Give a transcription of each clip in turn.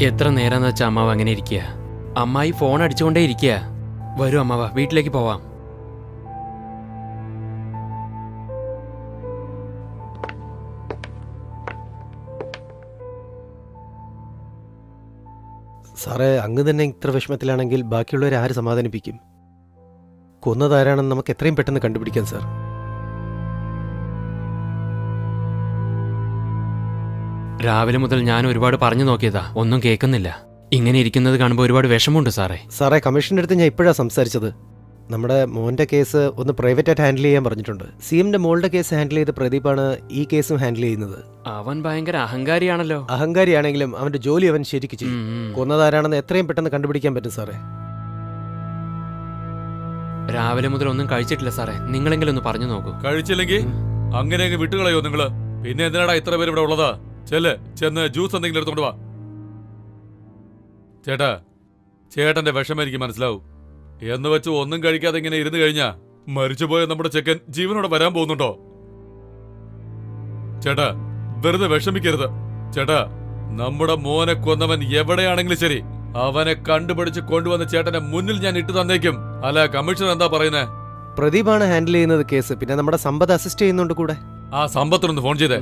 എത്ര നേരം വെച്ചാൽ അമ്മാവ് അങ്ങനെ ഇരിക്കുക? അമ്മായി ഫോൺ അടിച്ചുകൊണ്ടേ ഇരിക്കുക. വരൂ അമ്മാവ, വീട്ടിലേക്ക് പോവാം. സാറേ, അങ്ങ് തന്നെ ഇത്ര വിഷമത്തിലാണെങ്കിൽ ബാക്കിയുള്ളവരെ ആര് സമാധാനിപ്പിക്കും? കൊന്നതാരാണെന്ന് നമുക്ക് എത്രയും പെട്ടെന്ന് കണ്ടുപിടിക്കാം സാർ. രാവിലെ മുതൽ ഞാൻ ഒരുപാട് പറഞ്ഞു നോക്കിയതാ, ഒന്നും കേൾക്കുന്നില്ല. ഇങ്ങനെ ഇരിക്കുന്നത് കാണുമ്പോൾ ഒരുപാട് വിഷമമുണ്ട് സാറേ. സാറേ, കമ്മീഷൻ്റെ അടുത്ത് ഞാൻ ഇപ്പോഴാണ് സംസാരിച്ചത്. നമ്മുടെ മോൻ്റെ കേസ് ഒന്ന് പ്രൈവറ്റായിട്ട് ഹാൻഡിൽ ചെയ്യാൻ പറഞ്ഞിട്ടുണ്ട്. സിഎമ്മിൻ്റെ മോളുടെ കേസ് ഹാൻഡിൽ ചെയ്ത പ്രദീപാണ് ഈ കേസും ഹാൻഡിൽ ചെയ്യുന്നത്. അവൻ ഭയങ്കര അഹങ്കാരിയാണല്ലോ. അഹങ്കാരിയാണെങ്കിലും അവൻ്റെ ജോലി അവൻ ശരിക്ക് ചെയ്യും. കൊന്നതാരാണെന്ന് എത്രയും പെട്ടെന്ന് കണ്ടുപിടിക്കാൻ പറ്റും സാറേ. രാവിലെ മുതൽ ഒന്നും കഴിച്ചിട്ടില്ല സാറേ, നിങ്ങളെങ്കിലും ഒന്ന് പറഞ്ഞു നോക്കൂ. കഴിച്ചില്ലെങ്കിൽ അങ്ങനെ അങ്ങ് വിട്ടുകളയോ നിങ്ങള്? പിന്നെ എന്തിനാടാ ഇത്ര പേര് ഇവിടെ ഉള്ളതാ? ചെന്ന് ജ്യൂസ് എന്തെങ്കിലും എടുത്തോണ്ട് വാ. ചേട്ടാ, ചേട്ടന്റെ വിഷമം എനിക്ക് മനസ്സിലാവും. എന്ന് വെച്ച് ഒന്നും കഴിക്കാതെ ഇങ്ങനെ ഇരുന്ന് കഴിഞ്ഞാ മരിച്ചുപോയ നമ്മുടെ ചെക്കൻ ജീവനോടെ വരാൻ പോകുന്നുണ്ടോ? ചേട്ടാ, വെറുതെ വിഷമിക്കരുത്. ചേട്ടാ, നമ്മുടെ മോനെ കൊന്നവൻ എവിടെയാണെങ്കിലും ശരി, അവനെ കണ്ടുപിടിച്ച് കൊണ്ടുവന്ന് ചേട്ടന്റെ മുന്നിൽ ഞാൻ ഇട്ടു തന്നേക്കും. അല്ല, കമ്മീഷണർ എന്താ പറയുന്നേ? പ്രദീപാണ് ഹാൻഡിൽ ചെയ്യുന്നത് കേസ്. പിന്നെ നമ്മുടെ സമ്പത്ത് അസിസ്റ്റ് ചെയ്യുന്നുണ്ട് കൂടെ. ആ സമ്പത്തിനൊന്ന് ഫോൺ ചെയ്തേ.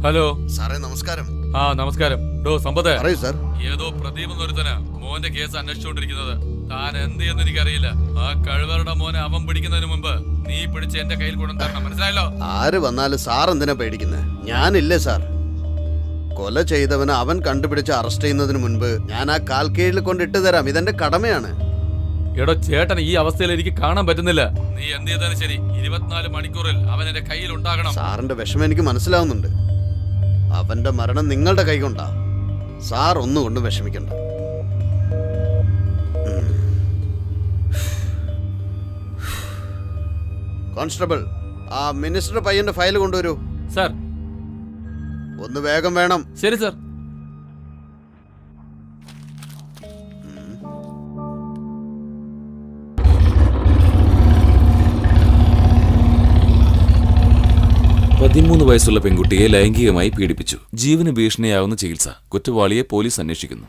ഹലോ സാറേ, നമസ്കാരം. ആ നമസ്കാരം. സമ്പത്തെ, പറയൂ സാർ. ഏതോ പ്രദീപ് എന്നൊരുത്തനാ മോന്റെ കേസ് അന്വേഷിച്ചുകൊണ്ടിരിക്കുന്നത്. താൻ എന്ത് എന്ന് എനിക്കറിയില്ല. ആ കഴിവറുടെ മോനെ അവൻ പിടിക്കുന്നതിന് മുമ്പ് നീ പിടിച്ച് എന്റെ കയ്യിൽ കൊണ്ടുതരണം, മനസ്സിലായല്ലോ? ആര് വന്നാലും സാർ എന്തിനാ പേടിക്കുന്നത്? ഞാനില്ലേ സാർ. കൊല ചെയ്തവന് അവൻ കണ്ടുപിടിച്ച് അറസ്റ്റ് ചെയ്യുന്നതിന് മുൻപ് ഞാൻ ആ കാൽ കീഴിൽ കൊണ്ടിട്ട് തരാം. ഇതെന്റെ കടമയാണ്. എടോ ചേട്ടൻ, ഈ അവസ്ഥയിൽ എനിക്ക് കാണാൻ പറ്റുന്നില്ല. നീ എന്ത് ചെയ്താലും ശരി, 24 മണിക്കൂറിൽ അവൻ എന്റെ കയ്യിൽ ഉണ്ടാകണം. സാറിന്റെ വിഷമം എനിക്ക് മനസ്സിലാവുന്നുണ്ട്. അവന്റെ മരണം നിങ്ങളുടെ കൈ കൊണ്ടാ. സാർ ഒന്നുകൊണ്ടും വിഷമിക്കണ്ട. കോൺസ്റ്റബിൾ, ആ മിനിസ്റ്റർ പയ്യന്റെ ഫയൽ കൊണ്ടുവരൂ. സാർ. ഒന്ന് വേഗം വേണം. ശരി സാർ. വയസ്സുള്ള പെൺകുട്ടിയെ ലൈംഗികമായി പീഡിപ്പിച്ചു. ജീവന് ഭീഷണിയാവുന്ന ചികിത്സ. കുറ്റവാളിയെ പോലീസ് അന്വേഷിക്കുന്നു.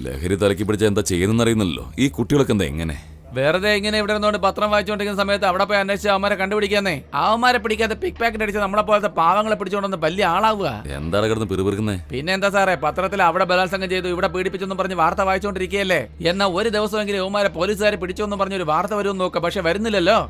ലഹരി തലക്കി പിടിച്ച എന്താ ചെയ്യുന്നറിയുന്നല്ലോ. ഈ കുട്ടികളൊക്കെ എന്താ എങ്ങനെ? വെറുതെ ഇങ്ങനെ ഇവിടെ നിന്നോണ്ട് പത്രം വായിച്ചുകൊണ്ടിരിക്കുന്ന സമയത്ത് അവിടെ പോയി അന്വേഷിച്ച് അവന്മാരെ കണ്ടുപിടിക്കാന്നേ. അവന്മാരെ പിടിക്കാതെ പിക് പാക്കറ്റ് അടിച്ച് നമ്മളെ പോലത്തെ പാവങ്ങളെ പിടിച്ചുകൊണ്ടൊന്ന് വലിയ ആളാവുക. എന്താണ് കിടന്ന് പിറുപിറുക്കുന്നേ? പിന്നെ എന്താ സാറേ, പത്രത്തിൽ അവിടെ ബലാത്സംഗം ചെയ്തു, ഇവിടെ പീഡിപ്പിച്ചെന്ന് പറഞ്ഞ് വാർത്ത വായിച്ചുകൊണ്ടിരിക്കുകയല്ലേ. എന്നാൽ ഒരു ദിവസമെങ്കിലും അവന്മാരെ പോലീസുകാരെ പിടിച്ചു എന്ന് പറഞ്ഞൊരു വാർത്ത വരുമെന്ന് നോക്കുക. പക്ഷെ വരുന്നില്ലല്ലോ.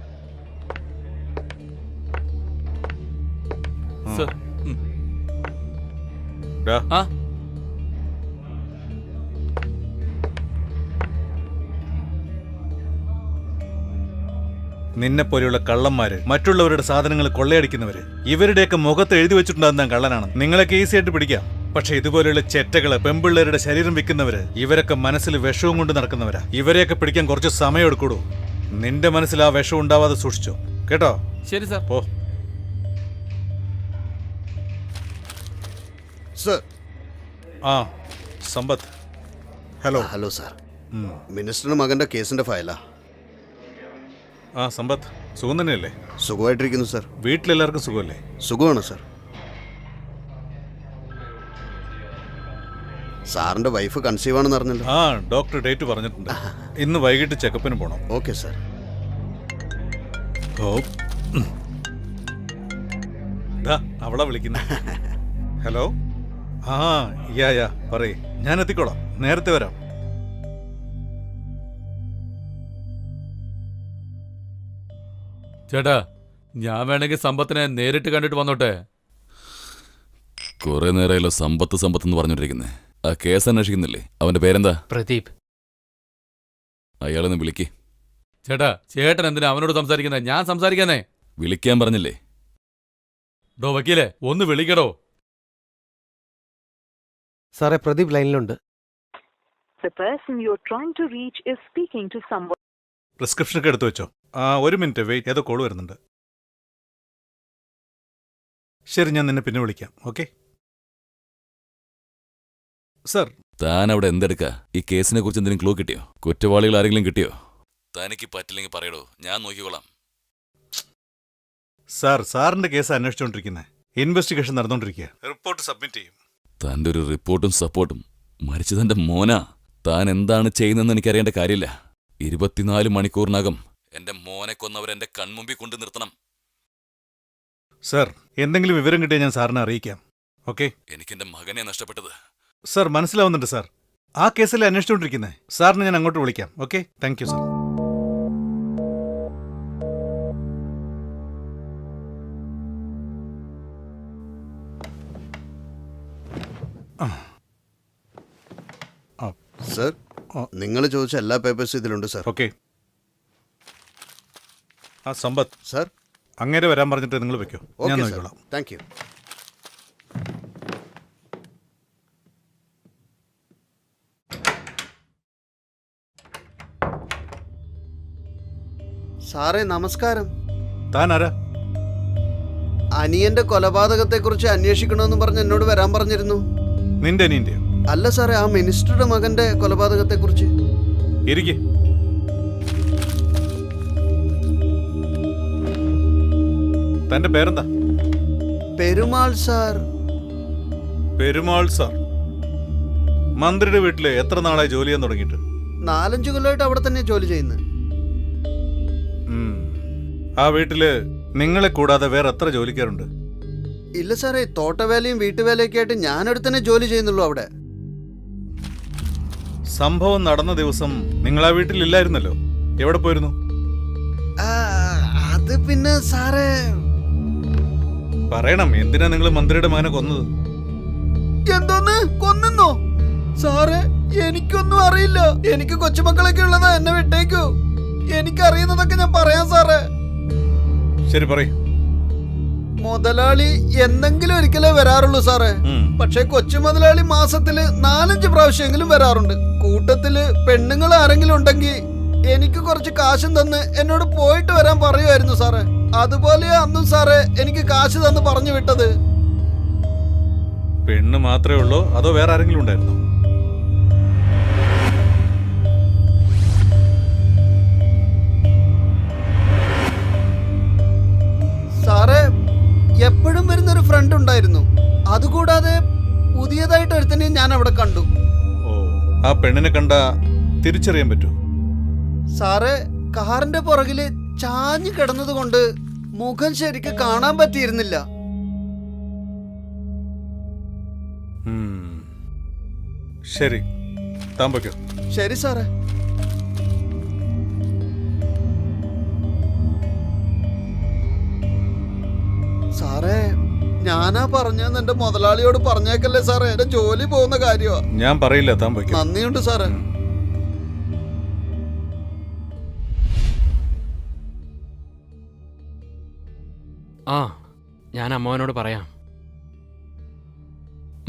നിന്നെ പോലെയുള്ള കള്ളന്മാര്, മറ്റുള്ളവരുടെ സാധനങ്ങൾ കൊള്ളയടിക്കുന്നവര്, ഇവരുടെയൊക്കെ മുഖത്ത് എഴുതി വെച്ചിട്ടുണ്ടാകുന്ന കള്ളനാണ്. നിങ്ങളൊക്കെ ഈസി ആയിട്ട് പിടിക്കാം. പക്ഷെ ഇതുപോലെയുള്ള ചെറ്റകള്, പെമ്പിള്ളേരുടെ ശരീരം വിൽക്കുന്നവര്, ഇവരൊക്കെ മനസ്സിൽ വിഷവും കൊണ്ട് നടക്കുന്നവരാ. ഇവരെയൊക്കെ പിടിക്കാൻ കുറച്ച് സമയം എടുക്കൂടൂ. നിന്റെ മനസ്സിൽ ആ വിഷം ഉണ്ടാവാതെ സൂക്ഷിച്ചോ, കേട്ടോ? ശരി സാർ. പോ. സർ. ആ സമ്പത്ത്. ഹലോ. Hello sir. മിനിസ്റ്ററുടെ മകന്റെ കേസിന്റെ ഫയലാ. ആ സമ്പത്ത്, സുഖം തന്നെയല്ലേ? സുഖമായിട്ടിരിക്കുന്നു സാർ. വീട്ടിലെല്ലാവർക്കും സുഖമല്ലേ? സുഖമാണ് സാർ. സാറിന്റെ വൈഫ് കൺസീവ് ആണെന്ന് അറിഞ്ഞല്ലോ. ആ, ഡോക്ടർ ഡേറ്റ് പറഞ്ഞിട്ടുണ്ട്. ഇന്ന് വൈകിട്ട് ചെക്കപ്പിന് പോണം. Okay sir. ഓ, അവളാ വിളിക്കുന്ന. ഹലോ. ആ യാ പറയേ, ഞാൻ എത്തിക്കോളാം. നേരത്തെ വരാം. ചേട്ടാ, ഞാൻ വേണമെങ്കിൽ സമ്പത്തിനെ നേരിട്ട് കണ്ടിട്ട് വന്നോട്ടെ. കുറെ നേരമല്ലോ സമ്പത്ത് എന്ന് പറഞ്ഞോണ്ടിരിക്കുന്നേ. ആ കേസ് അന്വേഷിക്കുന്നില്ലേ? അവന്റെ പേരെന്താ? പ്രദീപ്. അയാളൊന്ന് വിളിക്ക്. ചേട്ടൻ എന്തിനാ അവനോട് സംസാരിക്കുന്നേ? ഞാൻ സംസാരിക്കാനേ. വിളിക്കാൻ പറഞ്ഞില്ലേ? വക്കീലേ, ഒന്ന് വിളിക്കടോ. സാറേ, പ്രദീപ് ലൈനിലുണ്ട്. പ്രിസ്ക്രിപ്ഷൻ ഒക്കെ എടുത്തു വെച്ചോ. ഒരു മിനിറ്റ് വെയിറ്റ്. ഏതോ കോൾ വരുന്നുണ്ട്. ശരി, ഞാൻ നിന്നെ പിന്നെ വിളിക്കാം. Okay sir. താൻ അവിടെ എന്തെടുക്ക? ഈ കേസിനെ കുറിച്ച് എന്തെങ്കിലും ക്ലൂ കിട്ടിയോ? കുറ്റവാളികൾ ആരെങ്കിലും കിട്ടിയോ? തനിക്ക് പറ്റില്ലെങ്കിൽ പറയടോ, ഞാൻ നോക്കിക്കോളാം. സാറിന്റെ കേസ് അന്വേഷിച്ചുകൊണ്ടിരിക്കുന്നത്. ഇൻവെസ്റ്റിഗേഷൻ നടന്നുകൊണ്ടിരിക്കുക. റിപ്പോർട്ട് സബ്മിറ്റ് ചെയ്യും. തന്റെ ഒരു റിപ്പോർട്ടും സപ്പോർട്ടും മരിച്ചതെന്റെ മോനാ. താൻ എന്താണ് ചെയ്യുന്നതെന്ന് എനിക്കറിയേണ്ട കാര്യമില്ല. 24 മണിക്കൂറിനകം എന്റെ മോനെ കൊന്നവരെന്റെ കൺമുമ്പിൽ കൊണ്ടു നിർത്തണം. സർ, എന്തെങ്കിലും വിവരം കിട്ടിയാൽ ഞാൻ സാറിനെ അറിയിക്കാം. ഓക്കെ? എനിക്കെന്റെ മകനെ നഷ്ടപ്പെട്ടത്. സർ, മനസ്സിലാവുന്നുണ്ട് സാർ. ആ കേസിലെ അന്വേഷിച്ചുകൊണ്ടിരിക്കുന്നത്. സാറിനെ ഞാൻ അങ്ങോട്ട് വിളിക്കാം. Okay, thank you sir. Sir, നിങ്ങൾ ചോദിച്ച എല്ലാ പേപ്പേഴ്സും ഇതിലുണ്ട് സർ. ഓക്കെ. ആ സമ്പത്ത്, സർ. അങ്ങേരെ വരാൻ പറഞ്ഞിട്ട് നിങ്ങൾ വെക്കോ, ഞാൻ ഓക്കെ സർ, നോക്കിക്കോളാം. Thank you. സാറേ നമസ്കാരം. താൻ ആരാ? അനിയന്റെ കൊലപാതകത്തെക്കുറിച്ച് അന്വേഷിക്കണമെന്ന് പറഞ്ഞ് എന്നോട് വരാൻ പറഞ്ഞിരുന്നു. നിന്റെ അനിയന്റെയോ? അല്ല സാറേ, ആ മിനിസ്റ്ററുടെ മകന്റെ കൊലപാതകത്തെക്കുറിച്ച്. ഇരിക്കെ. തന്റെ പേരെന്താ? പെരുമാൾ സാർ. പെരുമാൾ സാർ. മന്ത്രിയുടെ വീട്ടില് എത്ര നാളായി ജോലി ചെയ്യാൻ തുടങ്ങിയിട്ട്? 4-5 കൊല്ലമായിട്ട് അവിടെ തന്നെ ജോലി ചെയ്യുന്നത്. ആ വീട്ടില് നിങ്ങളെ കൂടാതെ വേറെ എത്ര ജോലിക്കാരുണ്ട്? ഇല്ല സാറേ, തോട്ടവേലയും വീട്ടുവേലയൊക്കെ ആയിട്ട് ഞാനൊരു തന്നെ ജോലി ചെയ്യുന്നുള്ളൂ അവിടെ. സംഭവം നടന്ന ദിവസം നിങ്ങൾ ആ വീട്ടിലില്ലായിരുന്നല്ലോ. എവിടെ പോയിരുന്നു? അത് പിന്നെ സാറേ. പറയണം, എന്തിനാ നിങ്ങൾ മന്ത്രിയുടെ മകനെ കൊന്നത്? എന്തോന്ന് കൊന്നോ? സാറേ, എനിക്കൊന്നും അറിയില്ല. എനിക്ക് കൊച്ചുമക്കളൊക്കെ ഉള്ളതാ, എന്നെ വിട്ടേക്കൂ. എനിക്കറിയുന്നതൊക്കെ ഞാൻ പറയാം സാറേ. ശരി, പറയൂ. മുതലാളി എന്തെങ്കിലും ഒരിക്കലേ വരാറുള്ളൂ സാറേ. പക്ഷെ കൊച്ചു മുതലാളി മാസത്തില് 4-5 പ്രാവശ്യമെങ്കിലും വരാറുണ്ട്. കൂട്ടത്തില് പെണ്ണുങ്ങൾ ആരെങ്കിലും ഉണ്ടെങ്കിൽ എനിക്ക് കുറച്ച് കാശും തന്ന് എന്നോട് പോയിട്ട് വരാൻ പറയുമായിരുന്നു സാറേ. അതുപോലെ അന്നും സാറേ എനിക്ക് കാശ് തന്ന് പറഞ്ഞു വിട്ടത്. പെണ്ണ് മാത്രമേ ഉള്ളൂ അതോ വേറെ ആരെങ്കിലും ഉണ്ടായിരുന്നോ? സാറേ, എപ്പോഴും വരുന്നൊരു ഫ്രണ്ട് ഉണ്ടായിരുന്നു. അതുകൂടാതെ പുതിയതായിട്ട് ഒരുത്തനെയും ഞാൻ അവിടെ കണ്ടു. ഓ, ആ പെണ്ണിനെ കണ്ട തിരിച്ചറിയാൻ പറ്റൂ? സാറേ, കാറിന്റെ പുറകില് ചാഞ്ഞു കിടന്നത് കൊണ്ട് മുഖം ശരിക്ക് കാണാൻ പറ്റിയിരുന്നില്ല. ശരി, താൻ പൊയ്ക്കോ. ശരി സാറേ. സാറേ, ഞാനാ പറഞ്ഞെന്ന് എന്റെ മുതലാളിയോട് പറഞ്ഞേക്കല്ലേ സാറേ. എന്റെ ജോലി പോകുന്ന കാര്യമാ. ഞാൻ പറയില്ല, താൻ പൊയ്ക്കോ. നന്ദിയുണ്ട് സാറേ. ആ, ഞാൻ അമ്മാവനോട് പറയാം.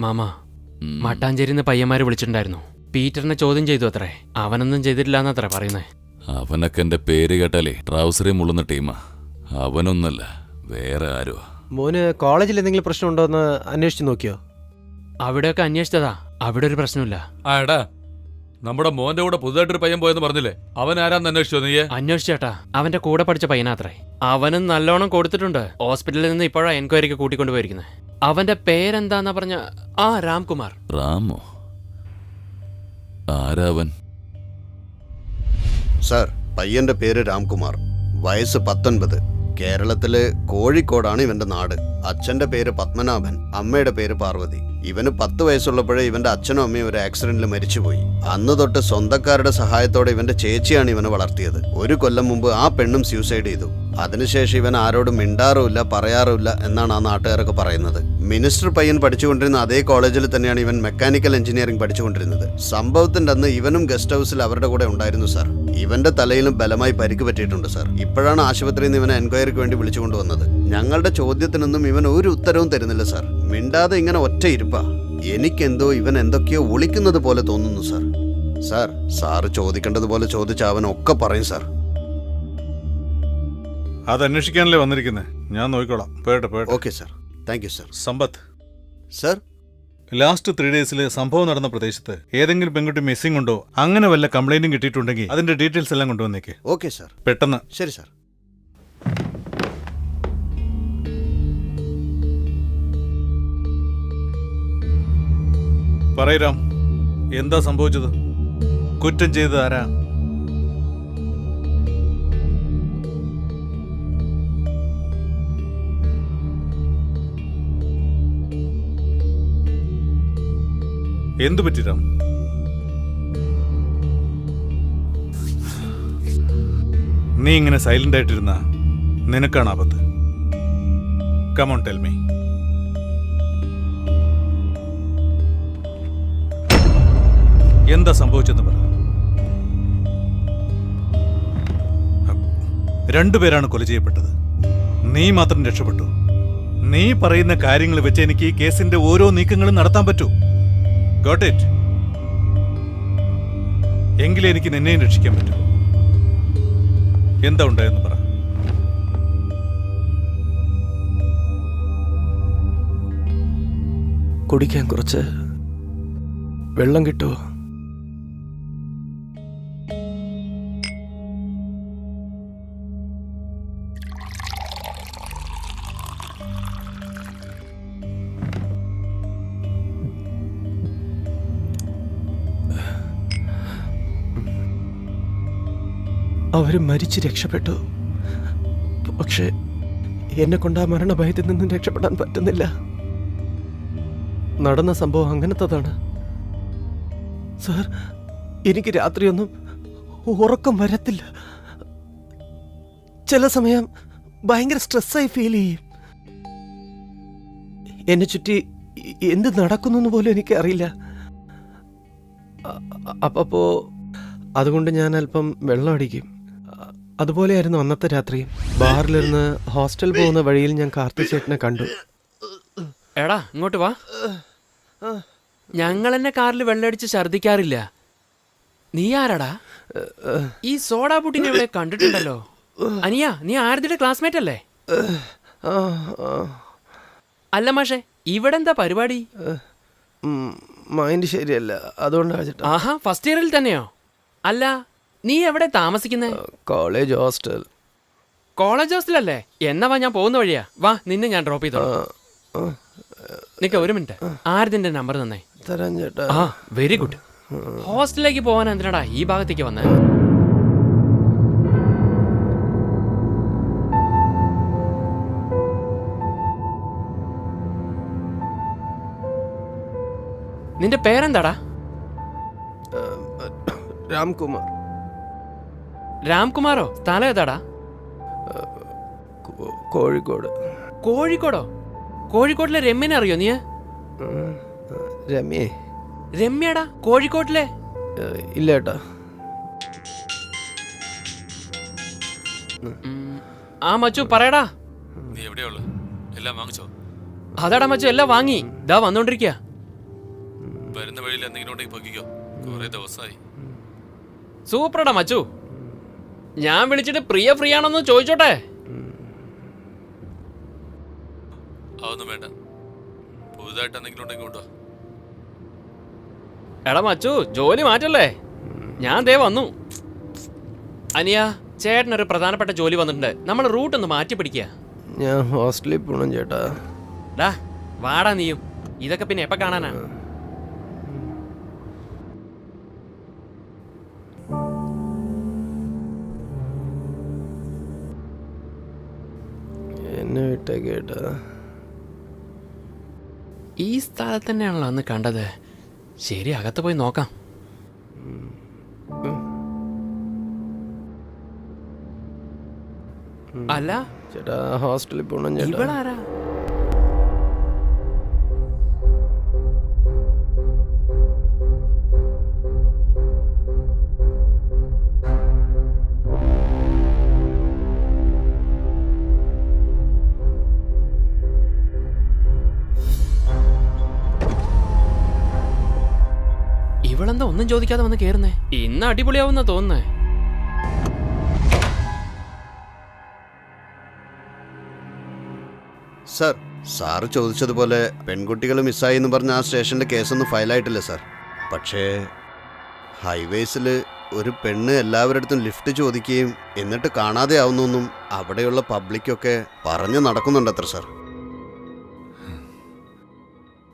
മാമ, മട്ടാഞ്ചേരിന്ന് പയ്യന്മാര് വിളിച്ചിട്ടുണ്ടായിരുന്നു. പീറ്ററിനെ ചോദ്യം ചെയ്തു അത്രേ. അവനൊന്നും ചെയ്തിട്ടില്ലാന്നത്രേ പറയുന്നേ. അവനൊക്കെ എന്റെ പേര് കേട്ടാലേ ട്രൗസറിൽ മുള്ളുന്ന ടീമാ. അവനൊന്നല്ല, വേറെ ആരോ. മോന് കോളേജിൽ എന്തെങ്കിലും പ്രശ്നമുണ്ടോ എന്ന് അന്വേഷിച്ച് നോക്കിയോ? അവിടെയൊക്കെ അന്വേഷിച്ചതാ, അവിടെ ഒരു പ്രശ്നമില്ല. ആ എടാ, നമ്മുടെ മോന്റെ കൂടെ പുതുതായിട്ടൊരു പയ്യൻ പോയെന്ന് പറഞ്ഞില്ലേ? അവൻ ആരാന്ന് അന്വേഷിച്ചോ നീയെ? അന്വേഷിച്ചേട്ടാ, അവന്റെ കൂടെ പഠിച്ച പയ്യനാത്രേ. അവനും നല്ലോണം കൊടുത്തിട്ടുണ്ട്. ഹോസ്പിറ്റലിൽ നിന്ന് ഇപ്പോഴാ എൻക്വയറിക്ക് കൂട്ടിക്കൊണ്ടുപോയിരിക്കുന്നത്. അവന്റെ പേരെന്താന്നാ പറഞ്ഞ? ആ, രാംകുമാർ. റാമോ? ആരാവൻ? സാർ, പയ്യന്റെ പേര് രാംകുമാർ. വയസ്സ് 19. കേരളത്തില് കോഴിക്കോടാണ് ഇവന്റെ നാട്. അച്ഛന്റെ പേര് പത്മനാഭൻ, അമ്മയുടെ പേര് പാർവതി. ഇവന് 10 വയസ്സുള്ളപ്പോഴേ ഇവന്റെ അച്ഛനും അമ്മയും ഒരു ആക്സിഡന്റിൽ മരിച്ചുപോയി. അന്ന് തൊട്ട് സ്വന്തക്കാരുടെ സഹായത്തോടെ ഇവന്റെ ചേച്ചിയാണ് ഇവനെ വളർത്തിയത്. 1 കൊല്ലം മുമ്പ് ആ പെണ്ണും സ്യൂസൈഡ് ചെയ്തു. അതിനുശേഷം ഇവൻ ആരോടും മിണ്ടാറുമില്ല, പറയാറുമില്ല എന്നാണ് ആ നാട്ടുകാരൊക്കെ പറയുന്നത്. മിനിസ്റ്റർ പയ്യൻ പഠിച്ചുകൊണ്ടിരുന്ന അതേ കോളേജിൽ തന്നെയാണ് ഇവൻ മെക്കാനിക്കൽ എഞ്ചിനീയറിംഗ് പഠിച്ചുകൊണ്ടിരുന്നത്. സംഭവത്തിന്റെ അന്ന് ഇവനും ഗസ്റ്റ് ഹൗസിൽ അവരുടെ കൂടെ ഉണ്ടായിരുന്നു സാർ. ഇവന്റെ തലയിലും ബലമായി പരിക്ക് പറ്റിയിട്ടുണ്ട് സാർ. ഇപ്പോഴാണ് ആശുപത്രിയിൽ നിന്ന് ഇവനെ എൻക്വയറിക്ക് വേണ്ടി വിളിച്ചുകൊണ്ടുവന്നത്. ഞങ്ങളുടെ ചോദ്യത്തിനൊന്നും ഇവൻ ഒരു ഉത്തരവും തരുന്നില്ല സാർ. മിണ്ടാതെ ഇങ്ങനെ ഒറ്റ ഇരിപ്പാ. എനിക്കെന്തോ ഇവൻ എന്തൊക്കെയോ ഒളിക്കുന്നത് പോലെ തോന്നുന്നു സാർ. സാറ് ചോദിക്കേണ്ടതുപോലെ ചോദിച്ച അവൻ ഒക്കെ പറയും സാർ. അത് അന്വേഷിക്കാനല്ലേ വന്നിരിക്കുന്നത്? ഞാൻ നോക്കിക്കോളാം. പോട്ടെ. Okay sir. Thank you sir. Sampath, sir, last 3 ഡേയ്സിൽ സംഭവം നടന്ന പ്രദേശത്ത് ഏതെങ്കിലും പെൺകുട്ടി മിസ്സിംഗ് ഉണ്ടോ, അങ്ങനെ വല്ല കംപ്ലൈന്റും കിട്ടിയിട്ടുണ്ടെങ്കിൽ അതിന്റെ ഡീറ്റെയിൽസ് എല്ലാം കൊണ്ടുവന്നേക്ക്. Okay sir. പെട്ടെന്ന്. ശരി സർ. പറയരാം, എന്താ സംഭവിച്ചത്? കുറ്റം ചെയ്തത് ആരാ? എന്തു പറ്റി രാം? നീ ഇങ്ങനെ സൈലന്റ് ആയിട്ടിരുന്ന നിനക്കാണ് ആപത്ത്. Come on tell me. എന്താ സംഭവിച്ചെന്ന് പറ. 2 പേരാണ് കൊല ചെയ്യപ്പെട്ടത്. നീ മാത്രം രക്ഷപ്പെട്ടു. നീ പറയുന്ന കാര്യങ്ങൾ വെച്ച് എനിക്ക് ഈ കേസിന്റെ ഓരോ നീക്കങ്ങളും നടത്താൻ പറ്റൂ. Got it? എങ്കിലേ എനിക്ക് നിന്നെയും രക്ഷിക്കാൻ പറ്റൂ. എന്താ ഉണ്ടായെന്ന് പറ. കുടിക്കാൻ കുറച്ച് വെള്ളം കിട്ടുമോ? അവർ മരിച്ച് രക്ഷപ്പെട്ടു. പക്ഷേ എന്നെ കൊണ്ട് ആ മരണഭയത്തിൽ നിന്നും രക്ഷപ്പെടാൻ പറ്റുന്നില്ല. നടന്ന സംഭവം അങ്ങനത്തതാണ് സാർ. എനിക്ക് രാത്രിയൊന്നും ഉറക്കം വരത്തില്ല. ചില സമയം ഭയങ്കര സ്ട്രെസ്സായി ഫീൽ ചെയ്യും. എന്നെ ചുറ്റി എന്ത് നടക്കുന്നു പോലും എനിക്കറിയില്ല. അപ്പോ അതുകൊണ്ട് ഞാൻ അല്പം വെള്ളം അടിക്കും. അതുപോലെയായിരുന്നു അന്നത്തെ രാത്രി. ബാറിലിരുന്ന് ഹോസ്റ്റൽ പോകുന്ന വഴിയിൽ ഞാൻ കാർത്തിച്ചേട്ടനെ കണ്ടു. എടാ ഇങ്ങോട്ട് വാ. ഞങ്ങൾ എന്നെ കാറിൽ വെള്ളമടിച്ച് ഛർദിക്കാറില്ല. നീ ആരാടാ? ഈ സോഡാ പുട്ടിനെ ഇവിടെ കണ്ടിട്ടുണ്ടല്ലോ. അനിയ, നീ ആരതിയുടെ ക്ലാസ്മേറ്റ് അല്ലേ? അല്ല മാഷെ, ഇവിടെ എന്താ പരിപാടി? മൈൻഡ് ശരിയല്ല, അതുകൊണ്ടാണ്. ആഹാ, ഫസ്റ്റ് ഇയറിൽ തന്നെയോ? അല്ല, നീ എവിടെ താമസിക്കുന്നേ? College hostel. കോളേജ് ഹോസ്റ്റലല്ലേ? എന്നാ വാ, ഞാൻ പോകുന്ന വഴിയാ. വാ, നിന്നെ ഞാൻ ഡ്രോപ്പ് ചെയ്തോ. നിക്ക, ഒരു മിനിറ്റ്. ആരതിന്റെ നമ്പർ തന്നേ. തരാം ചേട്ടാ. ആ, വെരി ഗുഡ്. ഹോസ്റ്റലിലേക്ക് പോകാൻ എന്തിനാടാ ഈ ഭാഗത്തേക്ക് വന്നേ? നിന്റെ പേരെന്താടാ? രാംകുമാർ. രാംകുമാറോ? സ്ഥലം ഏതാടാ? കോഴിക്കോട്. കോഴിക്കോടോ? കോഴിക്കോട്ടിലെ രമ്യനെ അറിയോ നീ? രമ്യേ? രമ്യടാ കോഴിക്കോട്ടിലെ? ഇല്ല ഏട്ടാ. ആ മച്ചു പറയടാ. നീ എവിടെയുള്ളു? എല്ലാം വാങ്ങിച്ചോ? അതാടാ മച്ചു, എല്ലാം വാങ്ങി ദാ വന്നോണ്ടിരിക്കുക. വരുന്ന വഴിയിൽ എന്തെങ്കിലും ഉണ്ടെങ്കിൽ പൊക്കിക്കോ. കുറെ ദിവസമായി. സൂപ്പറടാ മച്ചു. ഞാൻ വിളിച്ചിട്ട് ഫ്രീ ആണോന്ന് ചോദിച്ചോട്ടെ? അതൊന്നും വേണ്ട. പുതുതായിട്ട് എന്തെങ്കിലും ഉണ്ടെങ്കിൽ കൊണ്ടോ. എടാ മച്ചു, ജോലി മാറ്റല്ലേ? ഞാൻ ദേ വന്നു. അനിയ, ചേട്ടനൊരു പ്രധാനപ്പെട്ട ജോലി വന്നിട്ടുണ്ട്. നമ്മൾ റൂട്ട് ഒന്ന് മാറ്റി പിടിക്കുക. ഞാൻ ഹോസ്റ്റലിൽ പോണം ചേട്ടാ. ഡാ വാടാ നീയും. ഇതൊക്കെ പിന്നെ എപ്പ കാണാനാ? എന്നെ വിട്ടേക്കേട്ടാ. ഈ സ്ഥലത്ത് തന്നെയാണല്ലോ അന്ന് കണ്ടത്. ശരി, അകത്ത് പോയി നോക്കാം. അല്ല ചേട്ടാ, ഹോസ്റ്റലിൽ പോണം ചേട്ടാ. ഇവളാരാ? ഇവളെന്താ ഒന്നും ചോദിക്കാതെ വന്ന് കേറുന്നേ? ഇന്ന് അടിപൊളിയാവുന്ന തോന്നുന്നേ. സർ, സാറ് ചോദിച്ചതുപോലെ പെൺകുട്ടികൾ മിസ്സായി എന്ന് പറഞ്ഞ ആ സ്റ്റേഷനിലെ കേസൊന്നും ഫയലായിട്ടില്ല സാർ. പക്ഷേ ഹൈവേസിൽ ഒരു പെണ്ണ് എല്ലാവരുടെ അടുത്തും ലിഫ്റ്റ് ചോദിക്കുകയും എന്നിട്ട് കാണാതെ ആവുന്നൊന്നും അവിടെയുള്ള പബ്ലിക്കൊക്കെ പറഞ്ഞു നടക്കുന്നുണ്ടത്ര സാർ.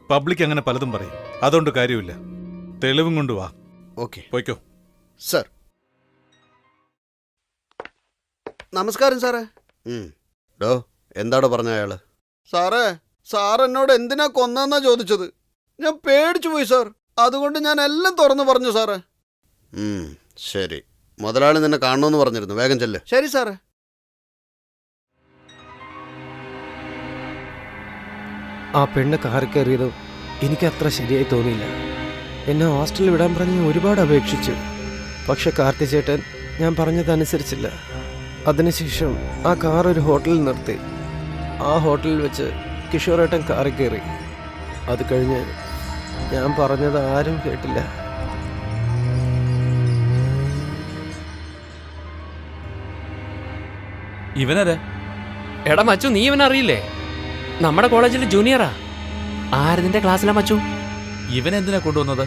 പബ്ലിക് അങ്ങനെ പലതും പറയും, അതുകൊണ്ട് കാര്യമില്ല. തെളിവും കൊണ്ടുവാ. ഓക്കെ പോയിക്കോ. സാർ. നമസ്കാരം സാറേ. ഡോ എന്താടോ പറഞ്ഞ അയാള്? സാറേ, സാർ എന്നോട് എന്തിനാ കൊന്നെന്നാ ചോദിച്ചത്. ഞാൻ പേടിച്ചു പോയി സാർ. അതുകൊണ്ട് ഞാൻ എല്ലാം തുറന്നു പറഞ്ഞു സാറേ. ശരി, മുതലാളി നിന്നെ കാണണമെന്ന് പറഞ്ഞിരുന്നു. വേഗം ചെല്ല്. ശരി സാറേ. ആ പെണ്ണ് കാറിൽ കയറിയതും എനിക്കത്ര ശരിയായി തോന്നിയില്ല. എന്നെ ഹോസ്റ്റലിൽ വിടാൻ പറഞ്ഞ് ഒരുപാട് അപേക്ഷിച്ചു. പക്ഷെ കാർത്തി ചേട്ടൻ ഞാൻ പറഞ്ഞതനുസരിച്ചില്ല. അതിനുശേഷം ആ കാർ ഒരു ഹോട്ടലിൽ നിർത്തി. ആ ഹോട്ടലിൽ വെച്ച് കിഷോറേട്ടൻ കാറിൽ കയറി. അത് കഴിഞ്ഞ് ഞാൻ പറഞ്ഞത് ആരും കേട്ടില്ല. ഇവനരെ? എടാ മച്ചു, നീ ഇവനറിയില്ലേ? നമ്മുടെ കോളേജിൽ ജൂനിയറാ. ആരതിന്റെ ക്ലാസ്സിലാ മച്ചു? ഇവനെന്തിനാ കൊണ്ടുവന്നത്?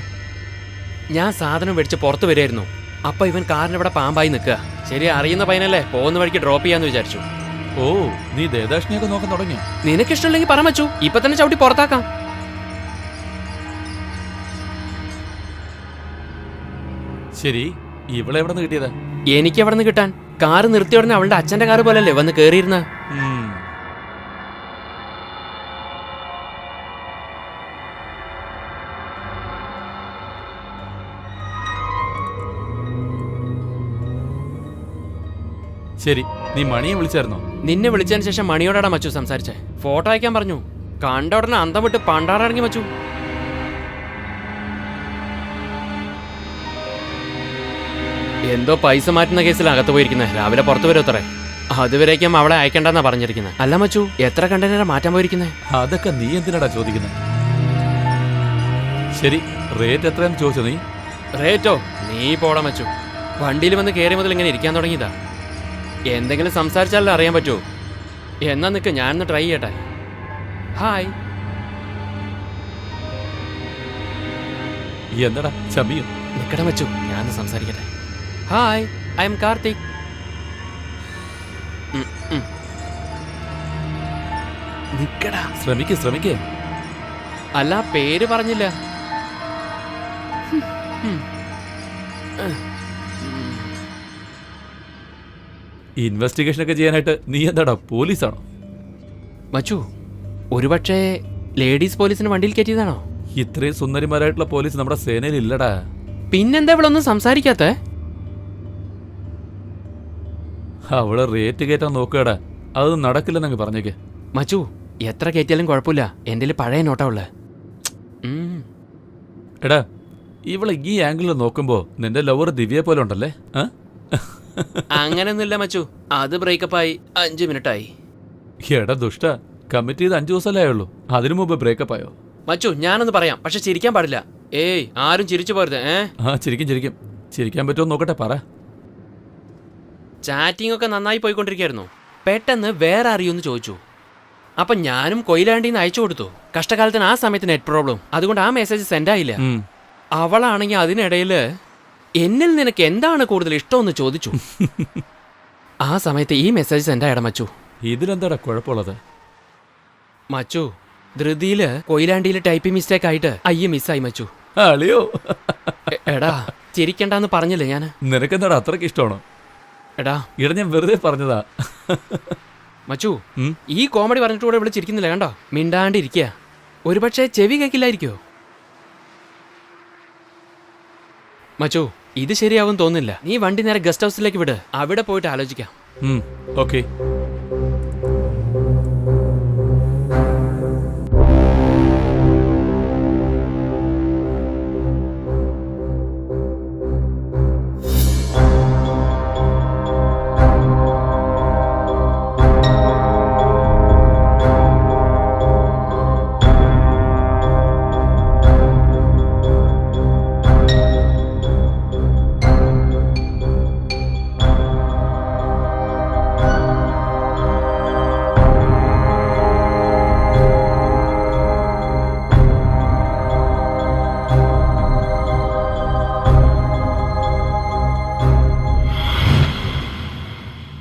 ഞാൻ സാധനം മേടിച്ച് പുറത്ത് വരികയായിരുന്നു. അപ്പൊ ഇവൻ കാറിന് ഇവിടെ പാമ്പായി നിൽക്കുക. ശരി, അറിയുന്ന പയ്യനല്ലേ, പോകുന്ന വഴിക്ക് ഡ്രോപ്പ് ചെയ്യാന്ന് വിചാരിച്ചു. ഓ, നീ ദേദാഷ്ണിയൊക്കെ നോക്കാൻ തുടങ്ങി? നിനക്കിഷ്ടമില്ലെങ്കിൽ പറ മച്ചു, ഇപ്പൊ തന്നെ ചവിട്ടി പുറത്താക്കാം. ശരി, ഇവളെ എവിടെ നിന്ന് കിട്ടിയതാ? എനിക്ക് എവിടെ നിന്ന് കിട്ടാൻ? കാറ് നിർത്തിയ ഉടനെ അവളുടെ അച്ഛന്റെ കാറ് പോലല്ലേ വന്ന് കേറിയിരുന്ന. ശരി, നീ മണിയെ വിളിച്ചായിരുന്നോ? നിന്നെ വിളിച്ചതിന് ശേഷം മണിയോടാടാ മച്ചു സംസാരിച്ചേ. ഫോട്ടോ അയക്കാൻ പറഞ്ഞു. കണ്ട ഉടനെ അന്തം വിട്ട് പണ്ടാറിറങ്ങി മച്ചു. എന്തോ പൈസ മാറ്റുന്ന കേസിൽ അകത്ത് പോയിരിക്കുന്നത്. രാവിലെ പുറത്തു വരുമത്രേ. അതുവരേക്കും അവളെ അയക്കണ്ടെന്നാ പറഞ്ഞിരിക്കുന്നത്. അല്ല മച്ചു, എത്ര കണ്ടെയ്നറാ മാറ്റാൻ പോയിരിക്കുന്നത്? അതൊക്കെ നീ എന്തിനാടാ ചോദിക്കുന്നത്? ശരി, റേറ്റ് എത്രയാന്ന് ചോദിച്ചോ നീ? റേറ്റോ? നീ പോടാ മച്ചു. വണ്ടിയിൽ വന്ന് കയറി മുതൽ ഇങ്ങനെ ഇരിക്കാൻ തുടങ്ങിയതാ. എന്തെങ്കിലും സംസാരിച്ചാലേ അറിയാൻ പറ്റുമോ? എന്നാ നിൽക്ക്, ഞാനൊന്ന് ട്രൈ ചെയ്യട്ടെ. ഹായ്. എന്താടാ ചമിയോ? നിക്കട മച്ചു, ഞാനൊന്ന് സംസാരിക്കട്ടെ. Hi, I M Karthik. നിക്കടാ. ശ്രമിക്കേ. അല്ല, പേര് പറഞ്ഞില്ല. ഇൻവെസ്റ്റിഗേഷൻ ഒക്കെ ചെയ്യാനായിട്ട് നീ എന്താടാ പോലീസാണോ? മച്ചു, ഒരുപക്ഷെ ലേഡീസ് പോലീസിന് വണ്ടിയിൽ കയറ്റിയതാണോ? ഇത്രയും സുന്ദരിമാരായിട്ടുള്ള പോലീസ് നമ്മുടെ സേനയിൽ ഇല്ലടാ. പിന്നെന്താ ഇവളൊന്നും സംസാരിക്കാത്തേ? അവള് റേറ്റ് കയറ്റാൻ നോക്കുകടാ. അത് നടക്കില്ലെന്നങ്ങ് പറഞ്ഞേക്ക്. മച്ചു, എത്ര കയറ്റിയാലും കുഴപ്പമില്ല. എൻ്റെ പഴയ നോട്ടാ ഉള്ളേ. എടാ, ഇവളെ ഈ ആംഗിളിൽ നോക്കുമ്പോ നിന്റെ ലവർ ദിവ്യ പോലെ ഉണ്ടല്ലേ? അങ്ങനെയൊന്നുമില്ല മച്ചു, അത് ബ്രേക്കപ്പായി 5 മിനിറ്റായി. എടാ ദുഷ്ട, കമ്മിറ്റ് ചെയ്ത് 5 ദിവസമല്ലേ ആയുള്ളൂ, അതിനു മുമ്പ് ബ്രേക്കപ്പ് ആയോ? മച്ചു, ഞാനൊന്ന് പറയാം, പക്ഷെ ചിരിക്കാൻ പാടില്ല. ഏയ്, ആരും ചിരിച്ചു പോരുത്. ചിരിക്കാൻ പറ്റുമോ നോക്കട്ടെ, പറ. ചാറ്റിംഗ് ഒക്കെ നന്നായി പോയിക്കൊണ്ടിരിക്കുകയായിരുന്നു. പെട്ടെന്ന് വേറെ അറിയുമെന്ന് ചോദിച്ചു. അപ്പം ഞാനും കൊയിലാണ്ടിന്ന് അയച്ചു കൊടുത്തു. കഷ്ടകാലത്തിന് ആ സമയത്ത് നെറ്റ് പ്രോബ്ലം, അതുകൊണ്ട് ആ മെസ്സേജ് സെൻഡ് ആയില്ല. അവളാണെങ്കിൽ അതിനിടയിൽ എന്നിൽ നിനക്ക് എന്താണ് കൂടുതൽ ഇഷ്ടമെന്ന് ചോദിച്ചു. ആ സമയത്ത് ഈ മെസ്സേജ് സെൻഡ് ആയടാ മച്ചു. ഇതിലെന്താടാ കുഴപ്പമുള്ളത്? മച്ചു, ധൃതിയില് കൊയിലാണ്ടിയില് ടൈപ്പിംഗ് മിസ്റ്റേക്ക് ആയിട്ട് മിസ്സായി മച്ചു. അളിയോ, എടാ ചിരിക്കണ്ടെന്ന് പറഞ്ഞില്ലേ ഞാൻ? നിനക്കെന്താടാ അത്രയ്ക്ക് ഇഷ്ടമാണോ? എടാ ഇട ഞാൻ വെറുതെ പറഞ്ഞതാ. മച്ചു, ഈ കോമഡി പറഞ്ഞിട്ട് കൂടെ ഇവിടെ ചിരിക്കുന്നില്ല കണ്ടോ? മിണ്ടാണ്ടിരിക്കുക. ഒരുപക്ഷെ ചെവി കേൾക്കില്ലായിരിക്കോ? മച്ചു, ഇത് ശരിയാവും തോന്നില്ല. നീ വണ്ടി നേരെ ഗസ്റ്റ് ഹൗസിലേക്ക് വിട്, അവിടെ പോയിട്ട് ആലോചിക്കാം. ഓക്കെ.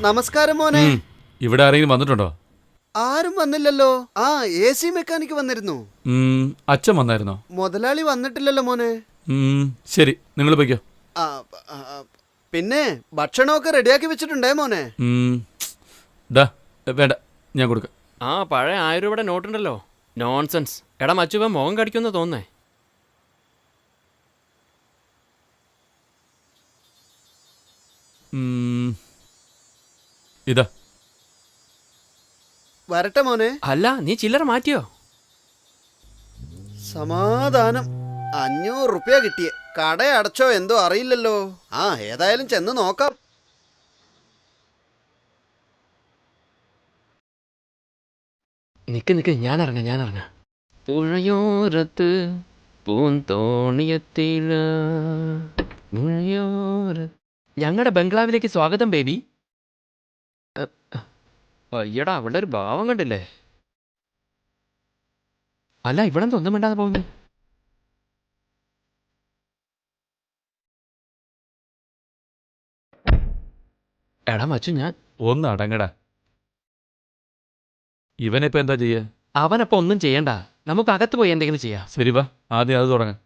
നമസ്കാരം മോനെ. ഇവിടെ ആരെങ്കിലും വന്നിട്ടുണ്ടോ? ആരും വന്നില്ലല്ലോ. ആ AC മെക്കാനിക്ക് വന്നിരുന്നു. അച്ഛൻ വന്നായിരുന്നോ? മുതലാളി വന്നിട്ടില്ലല്ലോ മോനെ. ശരി, നിങ്ങൾ പോയിക്കോ. ആ, ആ, പിന്നെ ഭക്ഷണമൊക്കെ റെഡിയാക്കി വെച്ചിട്ടുണ്ടേ മോനെ. വേണ്ട, ഞാൻ കൊടുക്കാം. ആ പഴയ 1000 രൂപയുടെ നോട്ടുണ്ടല്ലോ. നോൺസെൻസ്. എടാ മച്ചു ഇവൻ മുഖം കടിക്കുമെന്ന് തോന്നേ. ഇതാ. വരട്ടെ മോനെ. അല്ല നീ ചില്ലറ മാറ്റിയോ? സമാധാനം. 500 റുപ്യ കിട്ടിയേ. കട അടച്ചോ എന്തോ അറിയില്ലല്ലോ. ആ ഏതായാലും ചെന്ന് നോക്കാം. നിക്ക് ഞാനിറങ്ങാം. പുഴയോരത്ത് പൂന്തോണിയത്തില് ഞങ്ങളുടെ ബംഗ്ലാവിലേക്ക് സ്വാഗതം ബേബി. അയ്യടാ അവളുടെ ഒരു ഭാവം കണ്ടില്ലേ? അല്ല ഇവിടെ ഒന്നും വേണ്ടാതെ പോകുന്നു. എടാ മച്ചു ഞാൻ ഒന്ന് അടങ്ങടാ. ഇവനിപ്പോ എന്താ ചെയ്യാ? അവനപ്പോ ഒന്നും ചെയ്യണ്ട. നമുക്ക് അകത്ത് പോയി എന്തെങ്കിലും ചെയ്യാം. ശരി, വാ, ആദ്യം അത് തുടങ്ങാം.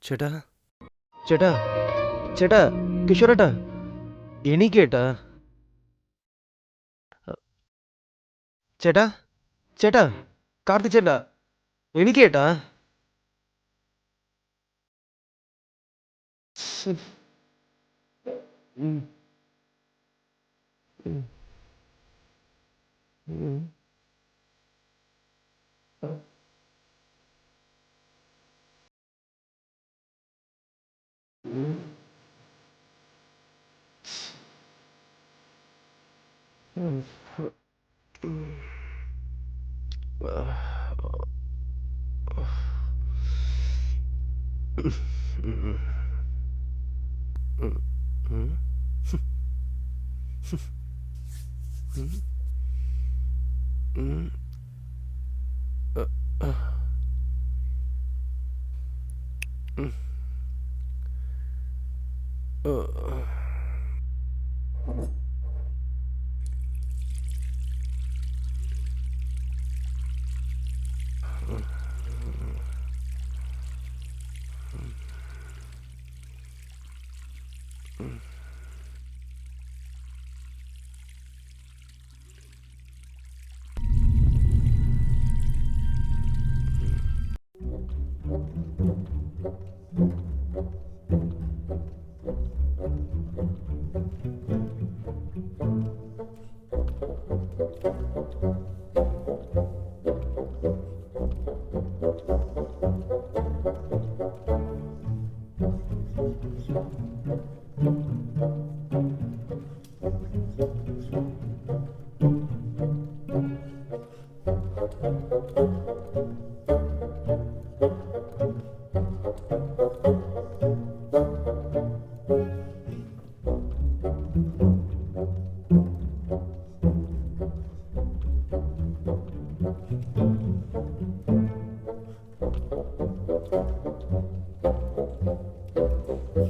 ചേട്ടാ ചേട്ടാ ചേട്ടാ കിഷോറേട്ടാ, എണീക്കേട്ടാ. ചേട്ടാ ചേട്ടാ കാർത്തി ചേട്ടാ, എണീക്കേട്ടാ. എന്തോ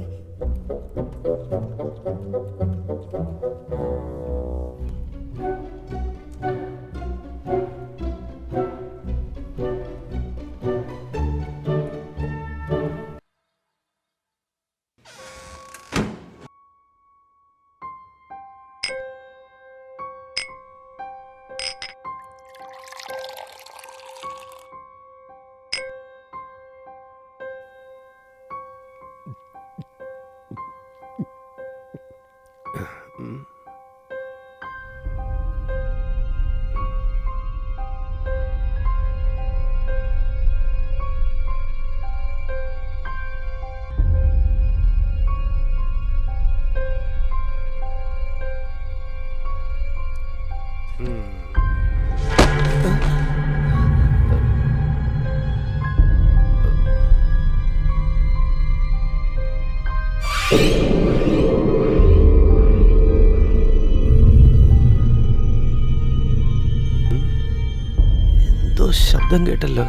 ശബ്ദം കേട്ടല്ലോ.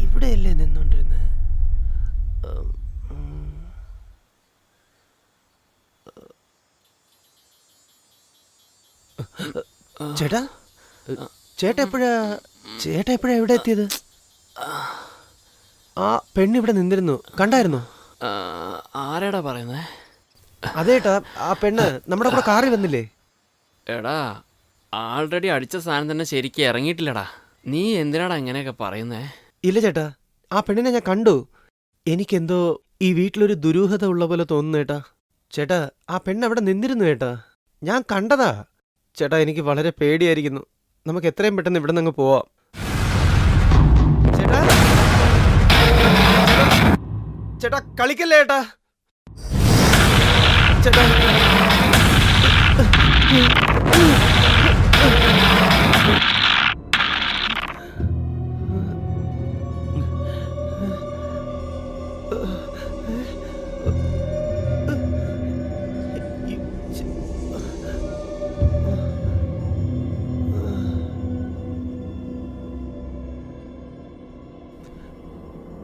ഇവിടെയല്ലേ നിന്നോണ്ടിരുന്നത്? ചേട്ടാ, ചേട്ടാ എപ്പോഴാ എവിടെ എത്തിയത്? ആ പെണ്ണിവിടെ നിന്നിരുന്നു, കണ്ടായിരുന്നോ? ആരാടാ പറയുന്നേ? അതേട്ടാ, ആ പെണ്ണ് നമ്മുടെ കൂടെ കാറിൽ വന്നില്ലേ? എടാ, ആൾറെഡി അടിച്ച സാധനം തന്നെ ശരിക്കും ഇറങ്ങിയിട്ടില്ലടാ. നീ എന്തിനാടാ ഇങ്ങനെയൊക്കെ പറയുന്നേ? ഇല്ല ചേട്ടാ, ആ പെണ്ണിനെ ഞാൻ കണ്ടു. എനിക്കെന്തോ ഈ വീട്ടിലൊരു ദുരൂഹത ഉള്ള പോലെ തോന്നുന്നു ചേട്ടാ. ചേട്ടാ, ആ പെണ്ണ് അവിടെ നിന്നിരുന്നു ചേട്ടാ, ഞാൻ കണ്ടതാ. ചേട്ടാ, എനിക്ക് വളരെ പേടിയായിരിക്കുന്നു. നമുക്ക് എത്രയും പെട്ടെന്ന് ഇവിടെ നിന്ന് പോവാം. ചേട്ടാ, ചേട്ടാ കളിക്കല്ലേ ചേട്ടാ. ചേട്ടാ,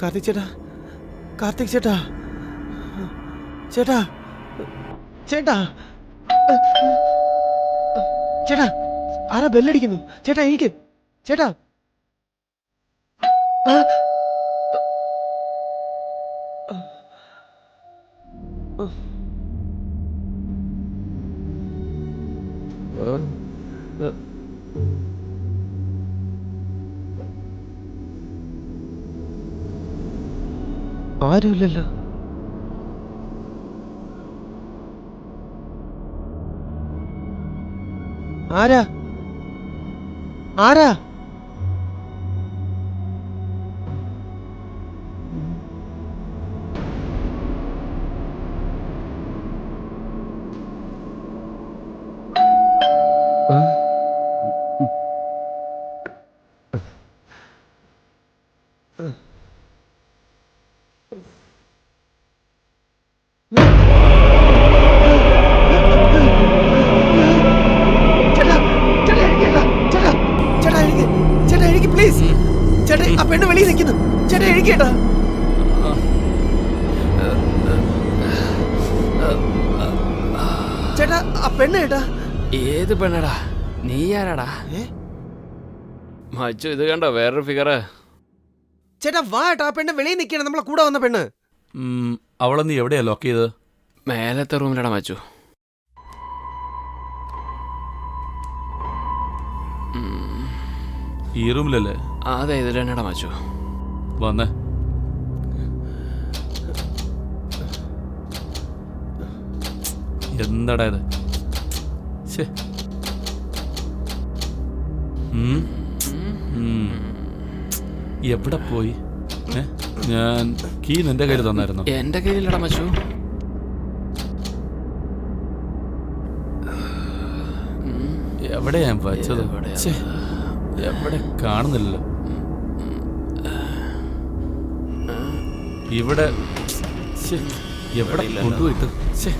കാർത്തിക് ചേട്ടാ, കാർത്തിക് ചേട്ടാ, ചേട്ടാ, ചേട്ടാ, ചേട്ടാ, ആരാ ബെല്ലടിക്കുന്നു? ചേട്ടാ എനിക്ക്, ചേട്ടാ, ആരുമില്ലല്ലോ. ആരാ ആരാ? പ്ലീസ് ചേട്ടാ, ആ പെണ്ണ് വെളിയിൽ നിൽക്കുന്നു. ചേട്ടാ എഴുതിയേട്ടാ. ചേട്ടാ, ആ പെണ്ണ് ചേട്ടാ. ഏത് പെണ്ണടാ? നീ ആരാടാ? മച്ചു, ഇത് കണ്ടോ വേറൊരു ഫിഗറ്? ചേട്ടാ വാ ചേട്ടാ, ആ പെണ്ണ് വെളിയിൽ നിൽക്കുകയാണ്, നമ്മളെ കൂടെ വന്ന പെണ്ണ്. അവളെ നീ എവിടെയാ ലോക്ക് ചെയ്ത്? മേലത്തെ റൂമിലടാ മച്ചു. ഈ റൂമിലല്ലേ? അതെ, ഇതിൽ തന്നെടാ മച്ചു. വന്നേ. എന്താടാ ഇത്? ശ്ശേ. എവിടെ പോയി? ഞാൻ കീ നിന്റെ കയ്യിൽ തന്നായിരുന്നു. എന്റെ കയ്യിലടാ മച്ചു. എവിടെ ഞാൻ വച്ചത്? ശ്ശേ, എവിടെ കാണുന്നില്ലല്ലോ. ഇവിടെ ശ്ശേ, എവിടെ കൊണ്ടുപോയിട്ട്? ശ്ശേ.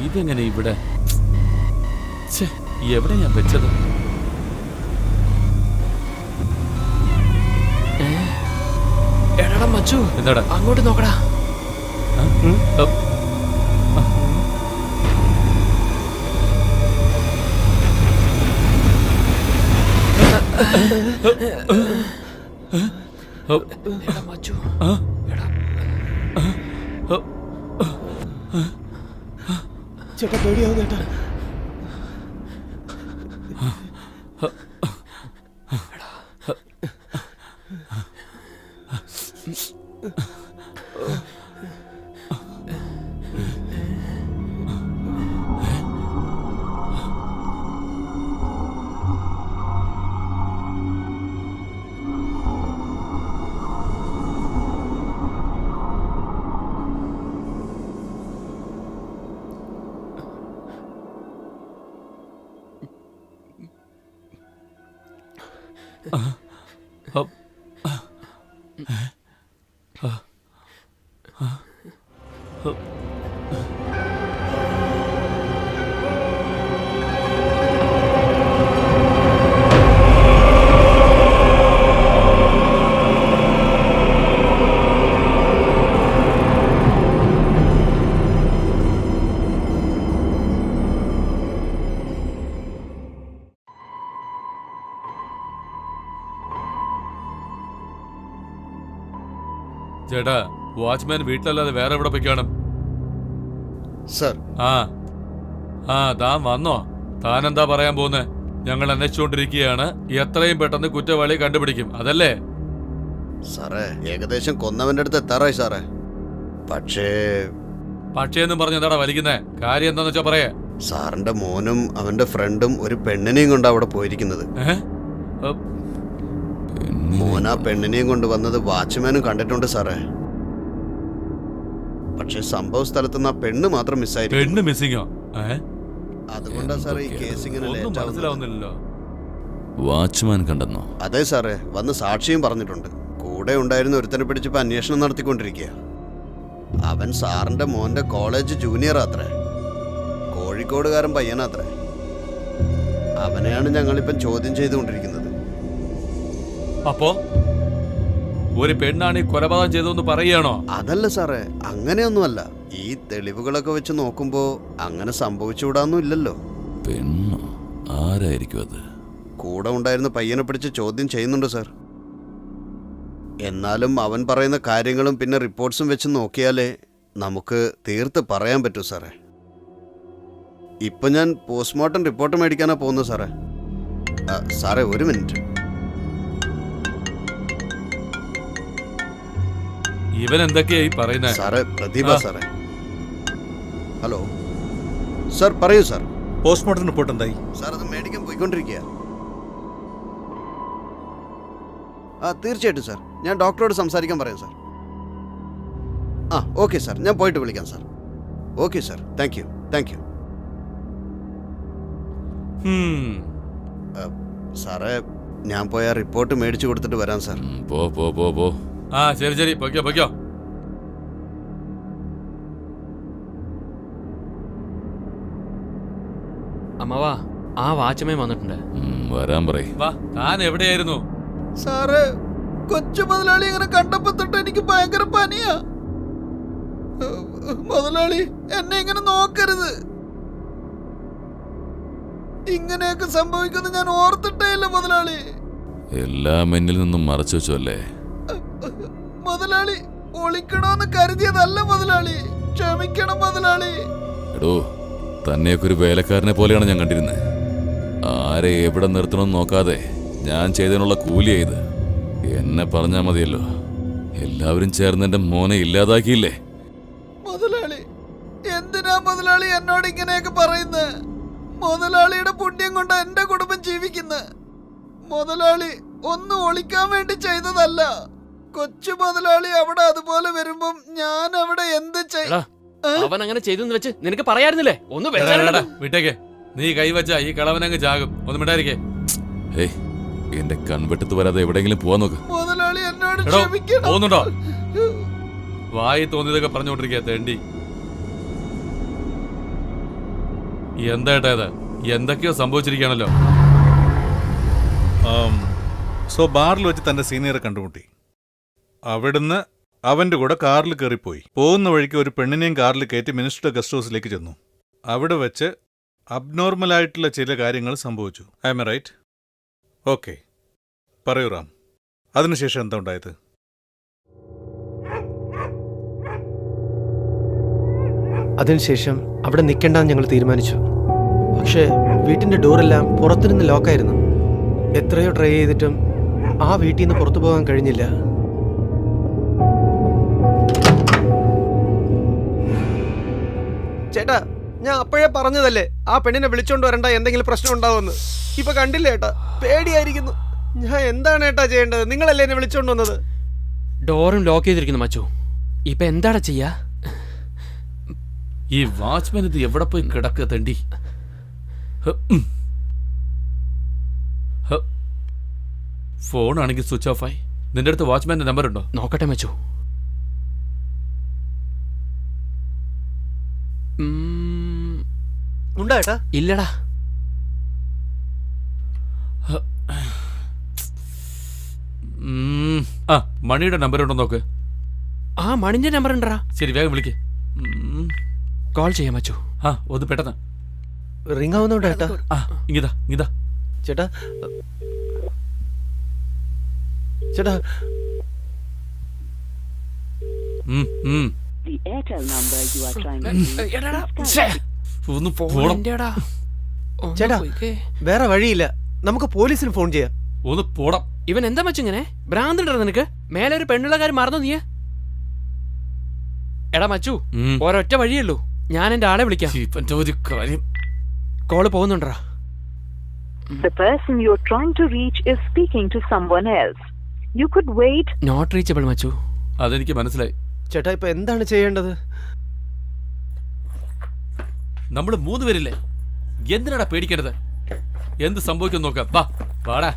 ഇതെങ്ങനെ ഇവിടെ? ശ്ശേ, എവിടെ ഞാൻ വെച്ചത്? എടാ മച്ചു, എന്താടാ? അങ്ങോട്ട് നോക്കടാ. എടാ മച്ചു, ചേട്ടാ പേടിയാവുന്ന ചേട്ടാ. ചേട്ടാ, വാച്ച്മാൻ വീട്ടിലല്ലാതെ വേറെ എവിടെ പോയി കാണും? സർ, താൻ വന്നോ? താൻ എന്താ പറയാൻ പോകുന്നേ? ഞങ്ങൾ അന്വേഷിച്ചുകൊണ്ടിരിക്കുകയാണ്. എത്രയും പെട്ടെന്ന് കുറ്റവാളി കണ്ടുപിടിക്കും, അതല്ലേ? സാറേ, ഏകദേശം കൊന്നവന്റെ അടുത്ത് എത്താറായി സാറേ. പക്ഷേന്നും പറഞ്ഞ് എന്താടാ വലിക്കുന്നേ? കാര്യം എന്താന്ന് വെച്ചാ പറയേ. സാറിന്റെ മോനും അവന്റെ ഫ്രണ്ടും ഒരു പെണ്ണിനെയും കൊണ്ട് അവിടെ പോയിരിക്കുന്നത്. മോൻ ആ പെണ്ണിനെയും കൊണ്ട് വന്നത് വാച്ച്മാനും കണ്ടിട്ടുണ്ട് സാറേ. പക്ഷെ സംഭവ സ്ഥലത്തുനിന്ന് ആ പെണ്ണ് മാത്രം മിസ്സായിരിക്കും. പെണ്ണ് മിസ്സിങ്ങോ? അതുകൊണ്ടാ സാറേ ഈ കേസ് ഇങ്ങനെ ഒന്നും ലേറ്റ് ആവുന്നത്. മനസ്സിലാവുന്നില്ലല്ലോ. വാച്ച്മാൻ കണ്ടെന്നോ? അതെ സാറേ, വന്ന് സാക്ഷിയും പറഞ്ഞിട്ടുണ്ട്. കൂടെ ഉണ്ടായിരുന്ന ഒരുത്തനെ പിടിച്ചപ്പോ അന്വേഷണം നടത്തിക്കൊണ്ടിരിക്കുക. അവൻ സാറിന്റെ മോന്റെ കോളേജ് ജൂനിയർ അത്രേ, കോഴിക്കോടുകാരൻ പയ്യനാത്രേ. അവനെയാണ് ഞങ്ങളിപ്പം ചോദ്യം ചെയ്തുകൊണ്ടിരിക്കുന്നത്. അപ്പോ ഒരു പെണ്ണാണ് ഈ കൊലപാതകം ചെയ്തതെന്ന് പറയുകയാണോ? അതല്ല സാറേ, അങ്ങനെയൊന്നുമല്ല. ഈ തെളിവുകളൊക്കെ വെച്ച് നോക്കുമ്പോ അങ്ങനെ സംഭവിച്ചുകൂടാന്നും ഇല്ലല്ലോ. പെണ്ണോ? ആരായിരിക്കും അത്? കൂടെ ഉണ്ടായിരുന്ന പയ്യനെ പിടിച്ച് ചോദ്യം ചെയ്യുന്നുണ്ട് സാർ. എന്നാലും അവൻ പറയുന്ന കാര്യങ്ങളും പിന്നെ റിപ്പോർട്ട്സും വെച്ച് നോക്കിയാലേ നമുക്ക് തീർത്ത് പറയാൻ പറ്റൂ സാറേ. ഇപ്പൊ ഞാൻ പോസ്റ്റ്മോർട്ടം റിപ്പോർട്ട് മേടിക്കാനാ പോകുന്നത് സാറേ. സാറേ, ഒരു മിനിറ്റ്. ഇവൻ എന്തൊക്കെയായി പറയുന്നത്? സാറേ, പ്രതിഭ സാറേ. ഹലോ സാർ, പറയൂ സാർ. പോസ്റ്റ്മോർട്ടം റിപ്പോർട്ട് എന്തായി? സാർ, അത് മേടിക്കാൻ പോയിക്കൊണ്ടിരിക്കുക. തീർച്ചയായിട്ടും സാർ, ഞാൻ ഡോക്ടറോട് സംസാരിക്കാൻ പറയാം സാർ. ഓക്കെ സാർ, ഞാൻ പോയിട്ട് വിളിക്കാം sir. Okay sir, thank you. സാറേ, ഞാൻ പോയ റിപ്പോർട്ട് മേടിച്ചു കൊടുത്തിട്ട് വരാം സാർ. പോ. ശരി, പൊയ്ക്കോ. അമ്മവാ, ആ വാച്ച്മാൻ വന്നിട്ടുണ്ട്. വരാൻ പറയ്. വാ, താൻ എവിടെയായിരുന്നു? സാറ്, കൊച്ചു മുതലാളി ഇങ്ങനെ കണ്ടപ്പോ തൊട്ട് എനിക്ക് ഭയങ്കര പനിയാ. മുതലാളി, എന്നെ ഇങ്ങനെ നോക്കരുത്. ഇങ്ങനെയൊക്കെ സംഭവിക്കുന്നു ഞാൻ ഓർത്തിട്ടേ ഇല്ല മുതലാളി. എല്ലാം എന്നിൽ നിന്നും മറച്ചു വെച്ചു അല്ലേ? മുതലാളി, ഒളിക്കണോന്ന് കരുതിയതല്ല മുതലാളി. ക്ഷമിക്കണം മുതലാളി. എടോ, തന്നെയൊക്കെ ഒരു വേലക്കാരനെ പോലെയാണ് ഞാൻ കണ്ടിരുന്നത്. ആരെ എവിടെ നിർത്തണമെന്ന് നോക്കാതെ ഞാൻ ചെയ്തതിനുള്ള കൂലി ചെയ്ത് എന്നെ പറഞ്ഞാൽ മതിയല്ലോ. എല്ലാവരും ചേർന്ന് എന്റെ മോനെ ഇല്ലാതാക്കിയില്ലേ? മുതലാളി, എന്തിനാ മുതലാളി എന്നോട് ഇങ്ങനെയൊക്കെ പറയുന്നത്? മുതലാളിയുടെ പുണ്യം കൊണ്ട് എന്റെ കുടുംബം ജീവിക്കുന്നത്. മുതലാളി ഒന്നും ഒളിക്കാൻ വേണ്ടി ചെയ്തതല്ല. കൊച്ചു മുതലാളി അവിടെ അതുപോലെ വരുമ്പം ഞാൻ അവിടെ എന്ത് എടാ, അവൻ അങ്ങനെ ചെയ്തെന്ന് വെച്ച് നിനക്ക് പറയായിരുന്നില്ലേ? ഒന്ന് വെച്ചാലെടാ. വിട്ടേക്ക്. നീ കൈവച്ച ഈ കളവനങ്ങ് ചാകും. ഒന്ന് മിണ്ടായിരിക്കേ. ഏയ്, എന്റെ കൺവെട്ടത്ത് വരാതെ എവിടെയെങ്കിലും പോവാൻ നോക്ക്. മുതലാളി എന്നോട് എടോ, ക്ഷമിക്കണം. പോകുന്നുണ്ടോ? വായി തോന്നിയതൊക്കെ പറഞ്ഞുകൊണ്ടിരിക്കുക തേണ്ടി. എന്താ ഇത്? എന്തൊക്കെയോ സംഭവിച്ചിരിക്കുകയാണല്ലോ. സോ ബാറിൽ വെച്ച് തന്റെ സീനിയറെ കണ്ടുമുട്ടി. അവിടുന്ന് അവന്റെ കൂടെ കാറിൽ കയറിപ്പോയി. പോകുന്ന വഴിക്ക് ഒരു പെണ്ണിനെയും കാറിൽ കയറ്റി മിനിസ്റ്റർ ഗസ്റ്റ് ഹൗസിലേക്ക് ചെന്നു. അവിടെ വെച്ച് അബ്നോർമലായിട്ടുള്ള ചില കാര്യങ്ങൾ സംഭവിച്ചു. I M right? ഓക്കെ, പറയൂ റാം. അതിനുശേഷം എന്താ ഉണ്ടായത്? അതിനുശേഷം അവിടെ നിൽക്കേണ്ടെന്ന് ഞങ്ങൾ തീരുമാനിച്ചു. പക്ഷേ വീട്ടിന്റെ ഡോറെല്ലാം പുറത്തുനിന്ന് ലോക്കായിരുന്നു. എത്രയോ ട്രൈ ചെയ്തിട്ടും ആ വീട്ടിൽ നിന്ന് പുറത്തു പോകാൻ കഴിഞ്ഞില്ല. ചേട്ടാ, ഞാൻ അപ്പോഴേ പറഞ്ഞതല്ലേ ആ പെണ്ണിനെ വിളിച്ചോണ്ട് വരണ്ട, എന്തെങ്കിലും പ്രശ്നം ഉണ്ടാവുമെന്ന്. ഇപ്പൊ കണ്ടില്ലേ ഏട്ടാ, പേടിയായിരിക്കുന്നു. ഞാൻ എന്താണ് ഏട്ടാ ചെയ്യേണ്ടത്? നിങ്ങളല്ലേ എന്നെ വിളിച്ചോണ്ട് വന്നത്? ഡോറും ലോക്ക് ചെയ്തിരിക്കുന്നു മച്ചു. ഇപ്പൊ എന്താടാ ചെയ്യാ? ഈ വാച്ച്മാൻ ഇത് എവിടെ പോയി കിടക്കുക തണ്ടി? ഫോണാണെങ്കിൽ സ്വിച്ച് ഓഫ് ആയി. നിന്റെ അടുത്ത് വാച്ച്മാന്റെ നമ്പർ ഉണ്ടോ? നോക്കട്ടെ മച്ചു. ഉണ്ടോ ഏട്ടാ? ഇല്ലടാ. ആ, മണിയുടെ നമ്പർ ഉണ്ടോ നോക്ക്. ആ മണിന്റെ നമ്പർ ഉണ്ടടാ. ശരി, വേഗം വിളിക്ക്. കോൾ ചെയ്യാം മച്ചു. ആ, ഒന്ന് പെട്ടെന്ന്. റിംഗ് ആവുന്നുണ്ടോ ഏട്ടാ? ആ, ഇങ്ങിതാ ഇങ്ങിതാ. ചേട്ടാ, ചേട്ടാ, The Airtel number you are trying to reach. എടാടാ, ഒന്ന് പോണം. ഫോണിന്റെടാ. ഒന്ന് ചേട്ടാ, പോയിക്കേ. വേറെ വഴിയില്ല. നമുക്ക് പോലീസിന് ഫോൺ ചെയ്യാം. ഒന്ന് പോണം. ഇവൻ എന്താ മച്ചു ഇങ്ങനെ ഭ്രാന്തണ്ടോ നിനക്ക്? മേലെ ഒരു പെണ്ണുള്ള കാര്യം മറന്നോ നീ? എടാ മച്ചു, ഒരൊറ്റ വഴിയുള്ളൂ. ഞാൻ എന്റെ ആളെ വിളിക്കാം. ഇവന്റെ ഒരു കാര്യം. Call പോകുന്നുണ്ടാ. The person you're trying to reach is speaking to someone else. You could wait. Not reachable മച്ചു. അതെനിക്ക് മനസ്സിലായി. ചേട്ടാ, ഇപ്പൊ എന്താണ് ചെയ്യേണ്ടത്? നമ്മൾ 3 പേരില്ലേ? എന്തിനാടാ പേടിക്കേണ്ടത്? എന്ത് സംഭവിക്കും നോക്കാം. വാ, വാടാ.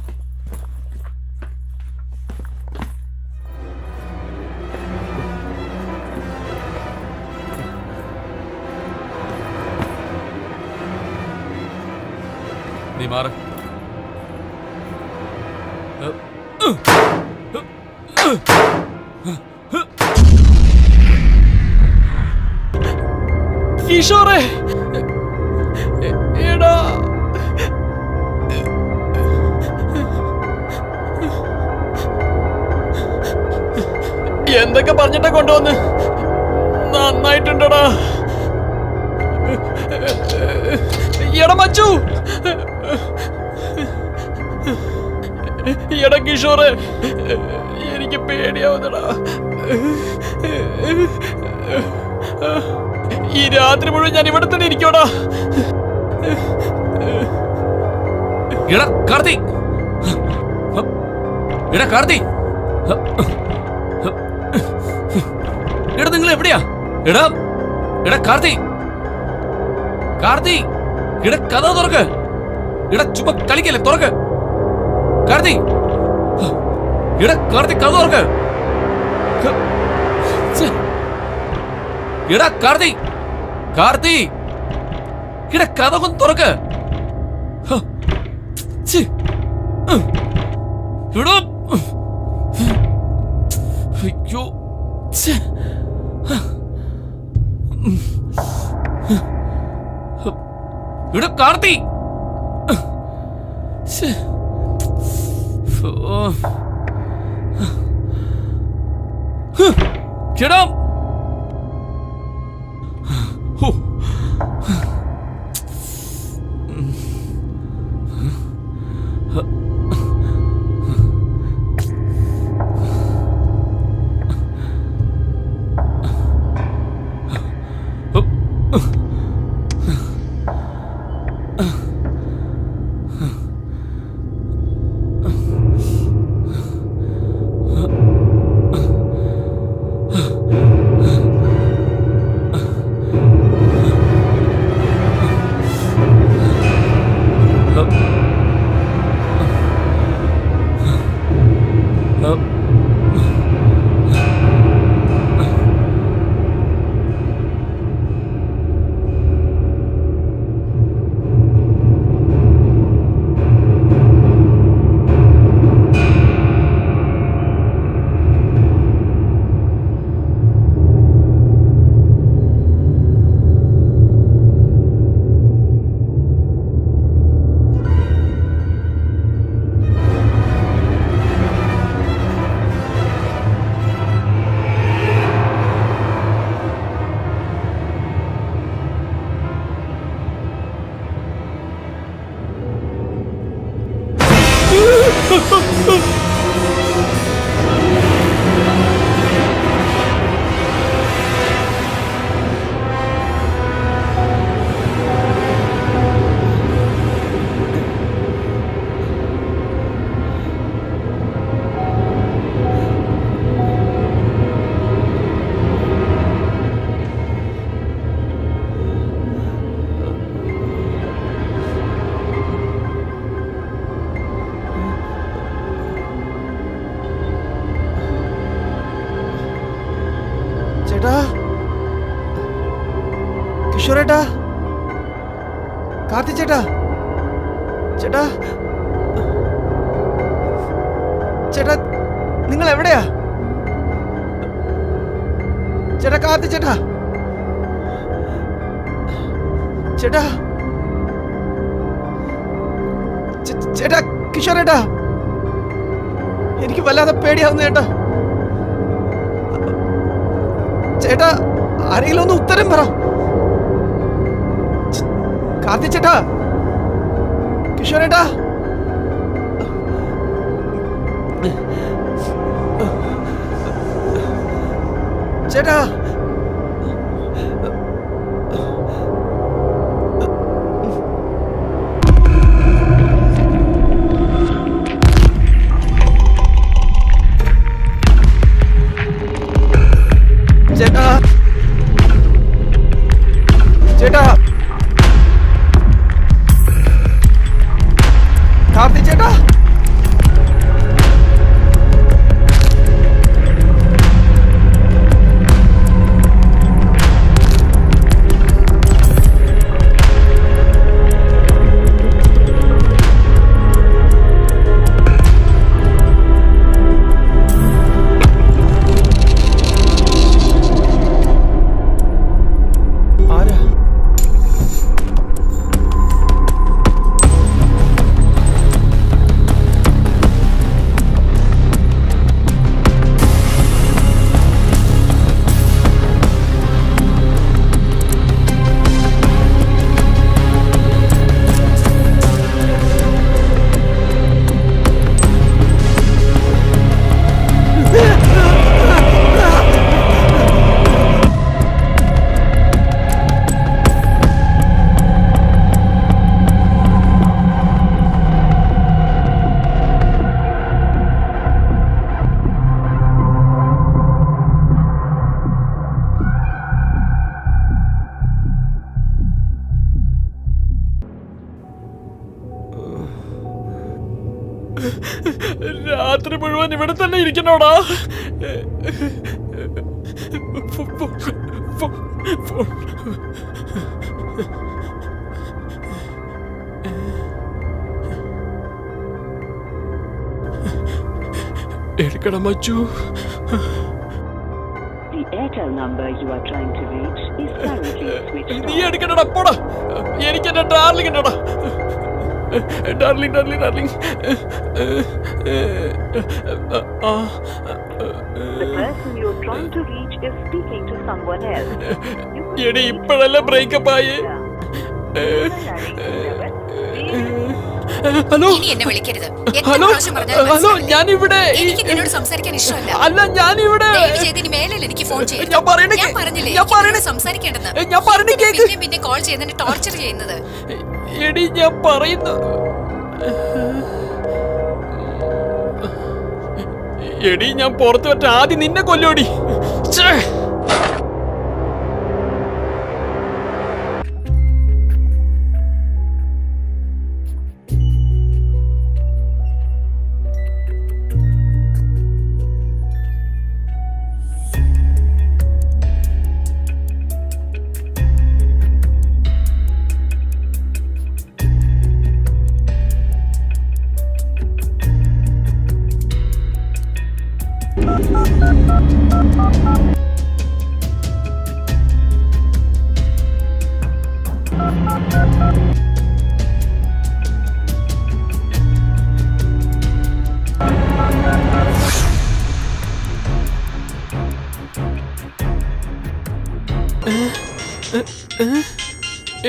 നീ മാറ്. കിഷോറേ, എടാ, എന്തൊക്കെ പറഞ്ഞിട്ടാ കൊണ്ടുവന്ന്? നന്നായിട്ടുണ്ടടാ. എടാ മച്ചു, എടാ കിഷോറെ, എനിക്ക് പേടിയാവുന്നടാ. ഈ രാത്രി മുഴുവൻ ഞാൻ ഇവിടെ തന്നെ ഇരിക്കോടാ. എടാ കാർത്തി, എടാ കാർത്തി, എടാ നിങ്ങൾ എവിടെയാ? എടാ എടാ കാർത്തി, കാർത്തി, എടാ കഥ തുറക്ക്. എടാ ചുമ്മാ കളിക്കല്ലേ, തുറക്ക്. കാർത്തി, എടാ കാർത്തി, കഥ തുറക്ക്. എടാ കാർത്തി, കാർത്തി, എടാ കഥ ഒന്ന് തുറക്ക്. എടാ, അയ്യോ, എടാ കാർത്തി, എടാ, ചേട്ടാ, കിഷോറേട്ടാ, കാർത്തി ചേട്ടാ, ചേട്ടാ, ചേട്ടാ, നിങ്ങൾ എവിടെയാ? ചേട്ടാ, കാർത്തി ചേട്ടാ, ചേട്ടാ, ചേട്ടാ, കിഷോറേട്ടാ, എനിക്ക് വല്ലാതെ പേടിയാവുന്നു ചേട്ടാ. ചേട്ടാ, ആരെങ്കിലും ഒന്ന് ഉത്തരം പറ. കാർത്തി ചേട്ടാ, കിഷോറേട്ടാ, ചേട്ടാ, ചേട്ടാ, ചേട്ടാ, കാർത്തി ചേട്ടാ, ആരാ? രാത്രി മുഴുവൻ ഇവിടെ തന്നെ ഇരിക്കണോടാ. എടുക്കണം മച്ചു. The Airtel number you are trying to reach is currently switched നീ off. എടുക്കണടാ, പോടാ. എനിക്ക് എന്റെ ഡാർലിംഗ് ഉണ്ടോടാ. Darling, darling, darling. The person you are trying to reach is speaking to someone else. You could എടി, ഇപ്പോഴല്ലേ ബ്രേക്കപ്പ് ആയി. reach hello ഇനി എന്നെ വിളിക്കരുത്. എത്ര ഹലോ പ്രാവശ്യം പറഞ്ഞാലും ഹലോ മനസ്സിലാവില്ലേ? ഞാനിവിടെ എനിക്ക് നിന്നോട് സംസാരിക്കാൻ ഇഷ്ടമല്ല. അല്ല ഞാനിവിടെ ദയവ് ചെയ്ത് ഇനി മേലിൽ എനിക്ക് ഫോൺ ചെയ്യരുത്. ഞാൻ പറയണേ ഞാൻ പറഞ്ഞില്ലേ ഞാൻ എനിക്ക് പറയണേ നിന്നോട് സംസാരിക്കേണ്ടെന്ന്. ഞാൻ പറയണേ കേക്ക്. പിന്നെ കോൾ ചെയ്യുന്നതിന് ടോർച്ചർ ചെയ്യുന്നത്. എടി ഞാൻ പറയുന്നു. എടി ഞാൻ പുറത്തു പറ്റ ആദ്യം നിന്നെ കൊല്ലോടി. ഛേ.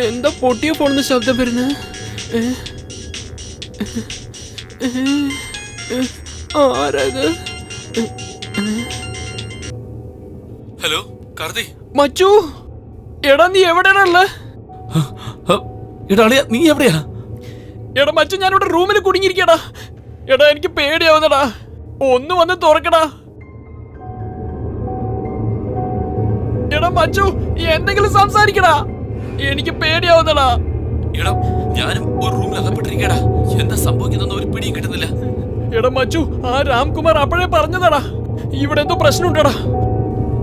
എന്താ പൊട്ടിയ ഫോണിന്ന് ശബ്ദം വരുന്നത്? ആരത്? ഹലോ കാർത്തി. മച്ചു എടാ നീ എവിടെയാണുള്ളത്? എടാ അളിയാ നീ എവിടെയാ? എടാ മച്ചു ഞാനിവിടെ റൂമിൽ കുടുങ്ങിയിരിക്കടാ. എടാ എനിക്ക് പേടിയാവുന്നടാ. ഒന്ന് വന്ന് തുറക്കടാ. എടാ മച്ചു എന്തെങ്കിലും സംസാരിക്കടാ. എനിക്ക് പേടിയാവുന്നടാ. എടാ ഞാനും ഒരു റൂമിൽ അകപ്പെട്ടിരിക്കടാ. എന്താ സംഭവിക്കുന്ന ഒരു പിടിയും കിട്ടുന്നില്ല. എടാ മച്ചു ആ രാംകുമാർ അപ്പോഴേ പറഞ്ഞതാടാ ഇവിടെ എന്തോ പ്രശ്നമുണ്ടടാ.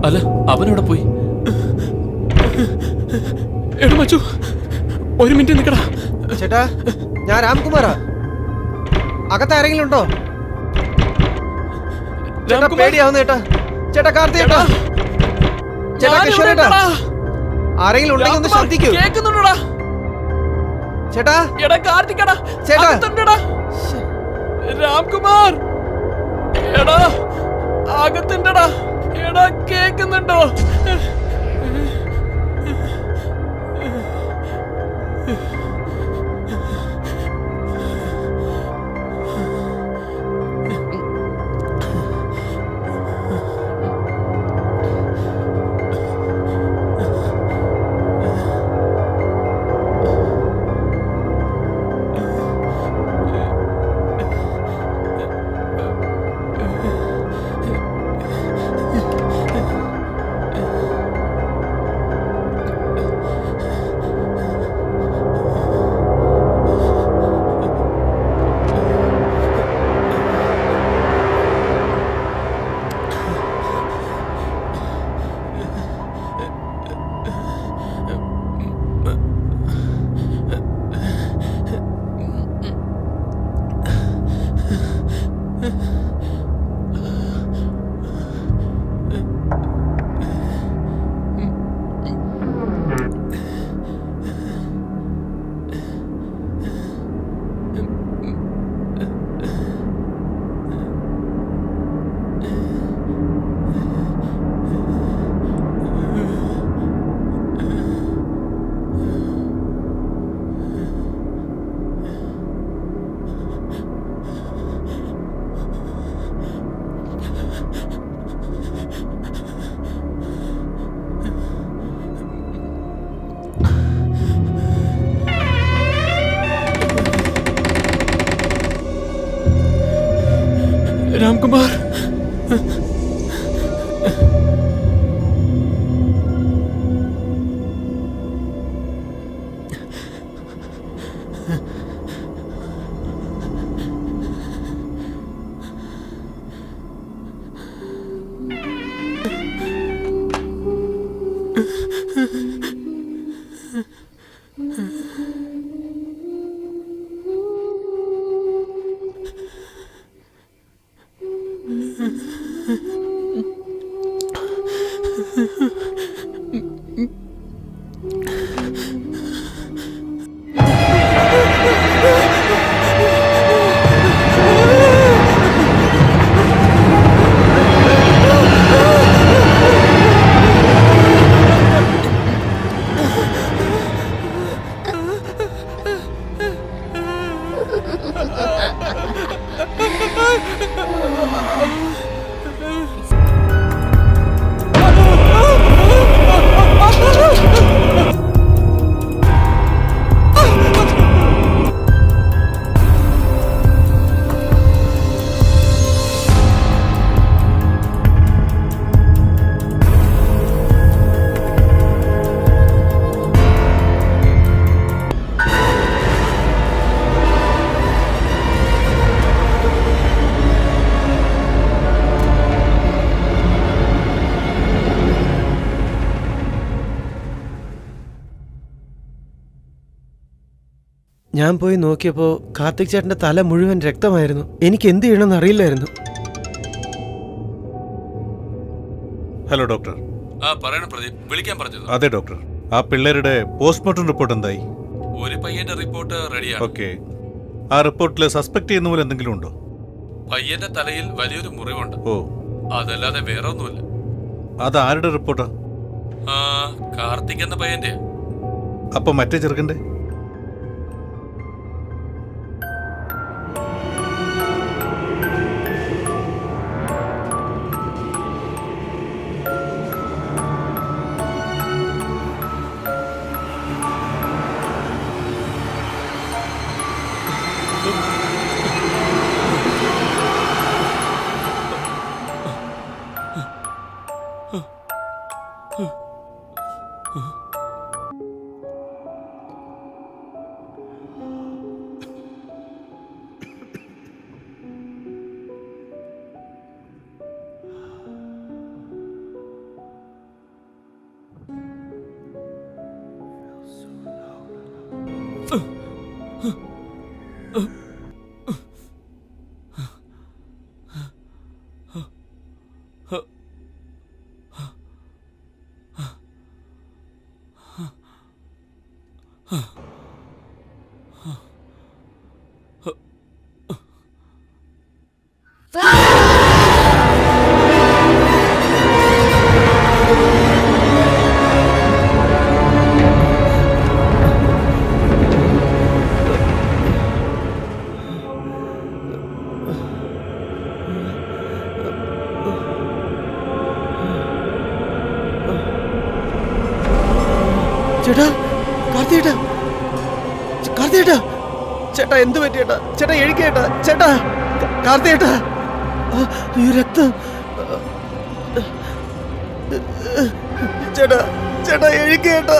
അല്ല അവനവിടെ പോയി. എടാ മച്ചു ഒരു മിനിറ്റ് നിക്കടാ. ചേട്ടാ ഞാൻ രാംകുമാറാ. അകത്ത് ആരെങ്കിലും ഉണ്ടോ? ചേട്ടാ രാംകുമാർ, പേടിയാവുന്ന ചേട്ടാ. ചേട്ടാ കാർത്തി ചേട്ടാ. ചേട്ടാ ഞാൻ കിഷോർ ഇവിടെ ചേട്ടാ. ഉണ്ടെടാ. ആരെങ്കിലും ഉണ്ടെങ്കിൽ ഒന്ന് രാംകുമാർ, ശ്രദ്ധിക്കൂ. കേൾക്കുന്നുണ്ടോടാ? ചേട്ടാ എടാ കാർത്തികടാ ചേട്ടാ. അകത്തുണ്ടടാ. രാംകുമാർ എടാ അകത്തുണ്ടടാ. എടാ കേക്കുന്നുണ്ടോ? രാംകുമാർ ഞാൻ പോയി നോക്കിയപ്പോൾ കാർത്തിക് ചേട്ടന്റെ തല മുഴുവൻ രക്തമായിരുന്നു. എനിക്ക് എന്ത് ചെയ്യണമെന്ന് അറിയില്ലായിരുന്നു. Hello doctor. പറയണം പ്രദീപ്, വിളിക്കാൻ പറഞ്ഞത്. അതെ ഡോക്ടർ, ആ പിള്ളേരുടെ പോസ്റ്റ്മോർട്ടം റിപ്പോർട്ട് എന്തായി? ഒരു പയ്യന്റെ റിപ്പോർട്ട് റെഡിയാണ്. ഓക്കെ. ആ റിപ്പോർട്ടിൽ സസ്പെക്ട് ചെയ്യുന്ന പോലെ എന്തെങ്കിലും ഉണ്ടോ? പയ്യന്റെ തലയിൽ വലിയൊരു മുറിവുണ്ട്. ഓ, അതല്ലാതെ വേറെ ഒന്നുമില്ല. അത് ആരുടെ റിപ്പോർട്ടാ? കാർത്തിക് എന്ന പയ്യന്റെ. അപ്പൊ മറ്റേ ചെറുക്കന്റെ? ചേട്ടാ, കാർത്തികേട്ടാ, കാർത്തികേട്ടാ, ചേട്ടാ എന്ത് പറ്റിയേട്ടാ? ചേട്ടാ എഴുക്കേട്ടാ, ചേട്ടാ, കാർത്തികേട്ടാ, ഈ രക്തം, ചേട്ടാ, ചേട്ടാ എഴുക്കേട്ടാ.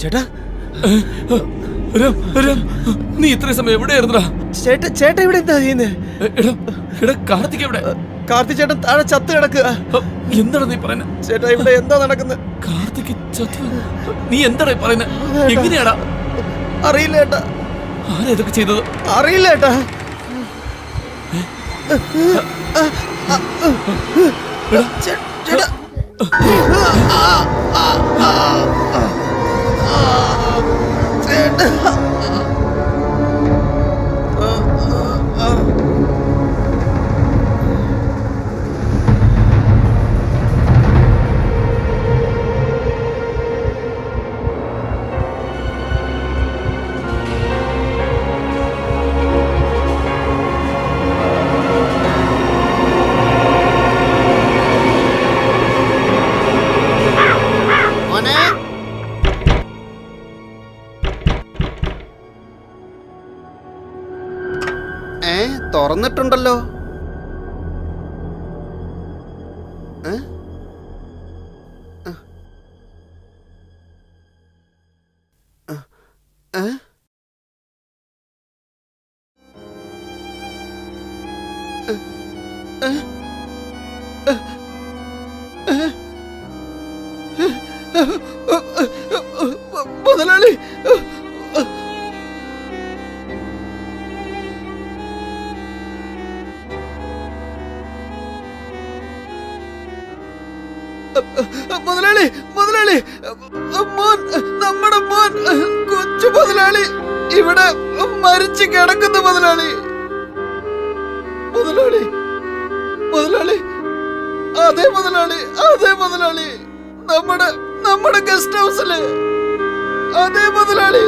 ചേട്ടാ നീ ഇത്രയും സമയം എവിടെയായിരുന്നടാ? ചേട്ടാ ഇവിടെ എന്താ ചെയ്യുന്നേ? എടാ കാർത്തിക് എവിടെ? കാർത്തി ചേട്ടൻ താഴെ ചത്ത് കിടക്കുക. എന്താണ് നീ പറയുന്നത്? ചേട്ടാ ഇവിടെ എന്താ നടക്കുന്നത്? കാർത്തിക് ചത്തു? നീ എന്താണ് പറയുന്നത്? എങ്ങനെയാടാ? അറിയില്ല ചേട്ടാ. ആരാ ഇതൊക്കെ ചെയ്തത്? അറിയില്ല ചേട്ടാ. ചേട്ടാ തുറന്നിട്ടുണ്ടല്ലോ. മുതലാളി മുതലാളി മുതലാളി മോൻ, നമ്മുടെ മോൻ കൊച്ചു മുതലാളി ഇവിടെ മരിച്ചു കിടക്കുന്നു. മുതലാളി മുതലാളി മുതലാളി അതെ മുതലാളി, അതെ മുതലാളി, നമ്മുടെ ഗസ്റ്റ് ഹൗസില്. അതെ മുതലാളി.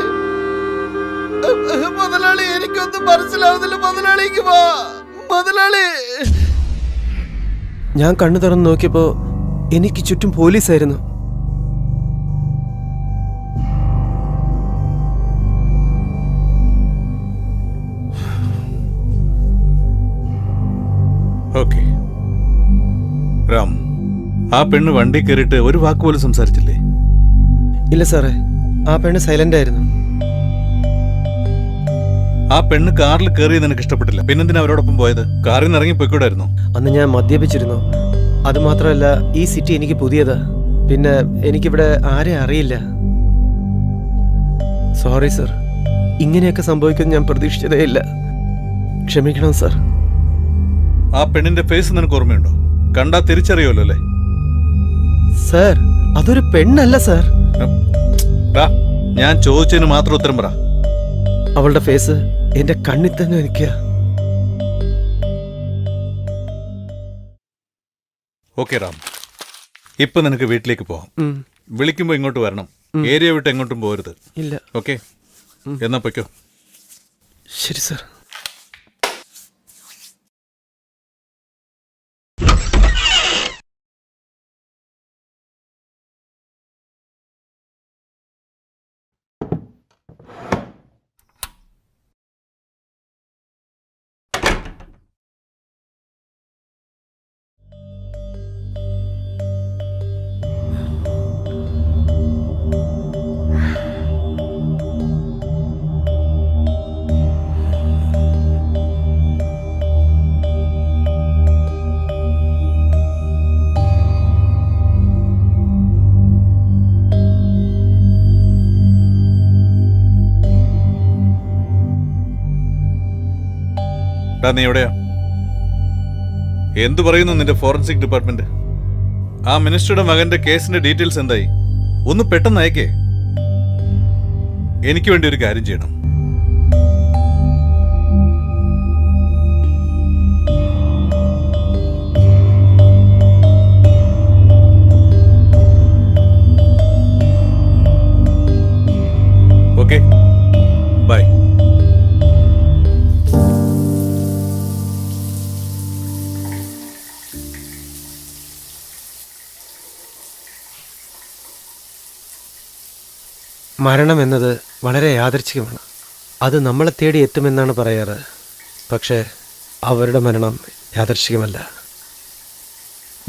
മുതലാളി എനിക്കൊന്നും മനസ്സിലാവുന്നില്ല. മുതലാളിക്ക് വാ മുതലാളി. ഞാൻ കണ്ണു തുറന്ന് നോക്കിയപ്പോ എനിക്ക് ചുറ്റും പോലീസായിരുന്നു. ഓക്കെ രാം, ആ പെണ്ണ് വണ്ടി കയറിയിട്ട് ഒരു വാക്ക് പോലും സംസാരിച്ചില്ലേ? ഇല്ല സാറേ, ആ പെണ്ണ് സൈലന്റ് ആയിരുന്നു. ആ പെണ്ണ് കാറിൽ കയറിയത് നിനക്ക് ഇഷ്ടപ്പെട്ടില്ല, പിന്നെന്തിനാ അവരോടൊപ്പം പോയത്? കാറിൽ നിന്ന് ഇറങ്ങി പോയിക്കൂടായിരുന്നു? അന്ന് ഞാൻ മദ്യപിച്ചിരുന്നു. അതുമാത്രമല്ല, ഈ സിറ്റി എനിക്ക് പുതിയതാ. പിന്നെ എനിക്കിവിടെ ആരെ അറിയില്ല. സോറി സർ, ഇങ്ങനെയൊക്കെ സംഭവിക്കുമെന്ന് ഞാൻ പ്രതീക്ഷിച്ചതേ ഇല്ല. ക്ഷമിക്കണം സർ. ആ പെണ്ണിന്റെ ഫേസ് നിനക്ക് ഓർമ്മയുണ്ടോ? കണ്ടാ തിരിച്ചറിയുമല്ലോ അല്ലേ? സർ, അതൊരു പെണ്ണല്ല സർ. ഞാൻ ചോദിച്ചതിന് മാത്രം ഉത്തരം പറ. അവളുടെ ഫേസ് എന്റെ കണ്ണിൽ തന്നെ നിൽക്കുക. ഓക്കെ റാം, ഇപ്പൊ നിനക്ക് വീട്ടിലേക്ക് പോവാം. വിളിക്കുമ്പോ ഇങ്ങോട്ട് വരണം. ഏരിയ വിട്ട് എങ്ങോട്ടും പോരുത്. ഇല്ല. ഓക്കെ, എന്നാ പൊയ്ക്കോ. ശരി സർ. നീ എവിടെയാ? എന്തു പറയുന്നു നിന്റെ ഫോറൻസിക് ഡിപ്പാർട്ട്മെന്റ്? ആ മിനിസ്റ്ററുടെ മകന്റെ കേസിന്റെ ഡീറ്റെയിൽസ് എന്തായി? ഒന്ന് പെട്ടെന്ന് അയക്കേ. എനിക്ക് വേണ്ടി ഒരു കാര്യം ചെയ്യണം. Okay, bye. മരണം എന്നത് വളരെ യാദൃച്ഛികമാണ്. അത് നമ്മളെ തേടി എത്തുമെന്നാണ് പറയാറ്. പക്ഷേ അവരുടെ മരണം യാദൃച്ഛികമല്ല.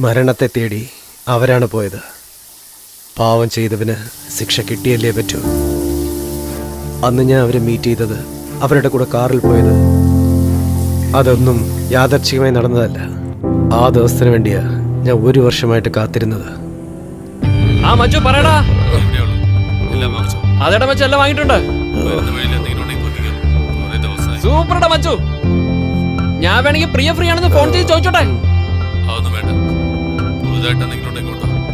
മരണത്തെ തേടി അവരാണ് പോയത്. പാവം ചെയ്തവന് ശിക്ഷ കിട്ടിയല്ലേ പറ്റൂ. അന്ന് ഞാൻ അവരെ മീറ്റ് ചെയ്തത്, അവരുടെ കൂടെ കാറിൽ പോയത്, അതൊന്നും യാദർച്ഛികമായി നടന്നതല്ല. ആ ദിവസത്തിന് വേണ്ടിയാ ഞാൻ 1 വർഷമായിട്ട് കാത്തിരുന്നത്. ആ മച്ചു പറയടാ. അതേടാ മച്ചു എല്ലാം വാങ്ങിയിട്ടുണ്ട്. സൂപ്പർടാ മച്ചു. ഞാൻ വേണമെങ്കിൽ പ്രിയ ഫ്രീ ആണെന്ന് ഫോൺ ചെയ്ത് ചോദിച്ചോട്ടെ.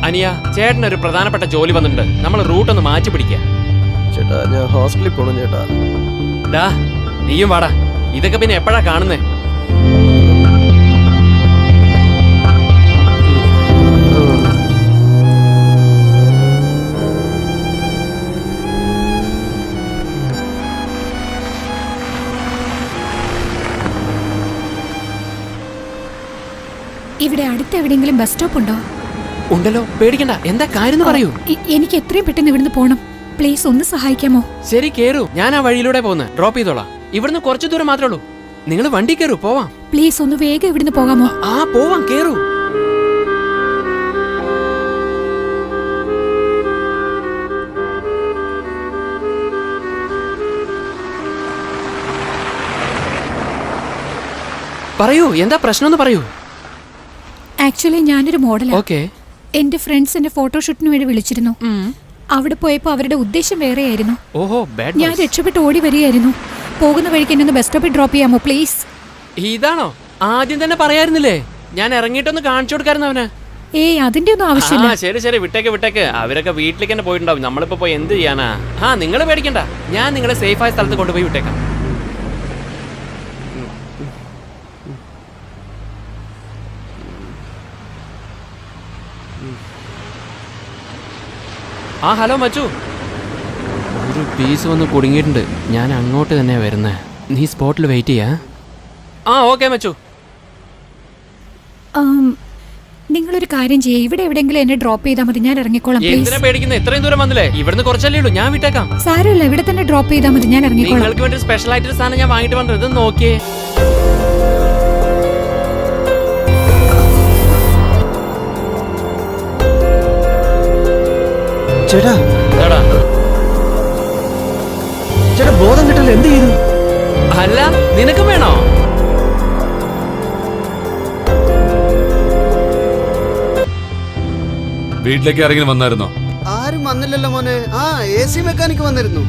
അനിയ, ചേട്ടനൊരു പ്രധാനപ്പെട്ട ജോലി വന്നിട്ടുണ്ട്. നമ്മൾ റൂട്ട് ഒന്ന് മാറ്റി പിടിക്കാം. ചേട്ടാ, ഞാൻ ഹോസ്റ്റലിൽ പോകണം ചേട്ടാ. ഡാ നീയും വാടാ. ഇതൊക്കെ പിന്നെ എപ്പോഴാ കാണുന്നേ? ഇവിടെ അടുത്ത് എവിടെയെങ്കിലും ബസ് സ്റ്റോപ്പ് ഉണ്ടോ? ഉണ്ടല്ലോ, പേടിക്കണ്ട. എന്താ കാര്യം പറയൂ. എനിക്ക് എത്രയും പെട്ടെന്ന് ഇവിടുന്ന് പോണം. പ്ലീസ് ഒന്ന് സഹായിക്കാമോ? ശരി കേറൂ. ഞാൻ ആ വഴിയിലൂടെ പോകുന്നത്. ഡ്രോപ്പ് ചെയ്തോളാം. ഇവിടുന്ന് കുറച്ച് ദൂരം മാത്രമേ ഉള്ളൂ. നിങ്ങൾ വണ്ടി കയറൂ, പോവാം. പ്ലീസ് ഒന്ന് വേഗം ഇവിടുന്ന് പോകാമോ? ആ പോവാം, കേറൂ. പറയൂ, എന്താ പ്രശ്നം പറയൂ. ആക്ച്വലി ഞാനൊരു മോഡലാണ്. ഓക്കെ. എന്റെ ഫ്രണ്ട്സ് എന്നെ ഫോട്ടോഷൂട്ടിന് വേണ്ടി വിളിച്ചിരുന്നു. അവിടെ പോയപ്പോ അവരുടെ ഉദ്ദേശം വേറെയായിരുന്നു. ഓഹോ, ബാഡ്. ഞാൻ രക്ഷപ്പെട്ട് ഓടി വരികയായിരുന്നു. പോകുന്ന വഴിക്ക് എന്നെ ഒന്ന് ബസ് സ്റ്റോപ്പിൽ ഡ്രോപ്പ് ചെയ്യാമോ പ്ലീസ്? ഇതാണോ ആദ്യം തന്നെ പറയായിരുന്നില്ലേ? ഞാൻ ഇറങ്ങിയിട്ടൊന്ന് കാണിച്ചു കൊടുക്കായിരുന്നു അവന്. ഏയ്, അതിന്റെ ഒന്നും ആവശ്യമില്ല. ശരി ശരി, വിട്ടേക്ക്. അവരൊക്കെ വീട്ടിലേക്ക് തന്നെ പോയിട്ടുണ്ടാവും. നമ്മളിപ്പോ പോയി എന്ത് ചെയ്യാനാ? നിങ്ങൾ പേടിക്കണ്ട. ഞാൻ നിങ്ങളെ സേഫായ സ്ഥലത്ത് കൊണ്ടുപോയി വിട്ടേക്കാം. ഹലോ മച്ചു. ഒരു പീസ് വന്ന് കുടുങ്ങിയിട്ടുണ്ട്. ഞാൻ അങ്ങോട്ട് തന്നെയാ വരുന്നത്. നീ സ്പോട്ടിൽ വെയിറ്റ് ചെയ്യാ. ഓക്കെ മച്ചു. നിങ്ങളൊരു കാര്യം ചെയ്യേ, ഇവിടെ എവിടെയെങ്കിലും എന്നെ ഡ്രോപ്പ് ചെയ്താൽ മതി. ഞാൻ ഇറങ്ങിക്കോളാം. എന്തിനാ പേടിക്കുന്നത്? ഇത്രയും ദൂരം വന്നില്ലേ? ഇവിടുന്ന് കുറച്ചല്ലേ ഉള്ളൂ. ഞാൻ വിട്ടേക്കാം. സാരമില്ല, ഇവിടെ തന്നെ ഡ്രോപ്പ് ചെയ്താൽ മതി. ഞാൻ ഇറങ്ങിക്കോളാം. നിങ്ങൾക്ക് വേണ്ടി സ്പെഷ്യൽ ആയിട്ടൊരു സാധനം ഞാൻ വാങ്ങിട്ട് വന്നത്. ഇത് നോക്കിയേ. ചേട്ടാ, എടാ, ചേട്ടാ ബോധം കിട്ടില്ല, എന്ത് ചെയ്തു? അല്ല നിനക്കും വേണോ? വീട്ടിലേക്ക് ആരെങ്കിലും വന്നായിരുന്നോ? ആരും വന്നില്ലല്ലോ മോനെ. AC മെക്കാനിക്ക് വന്നിരുന്നു.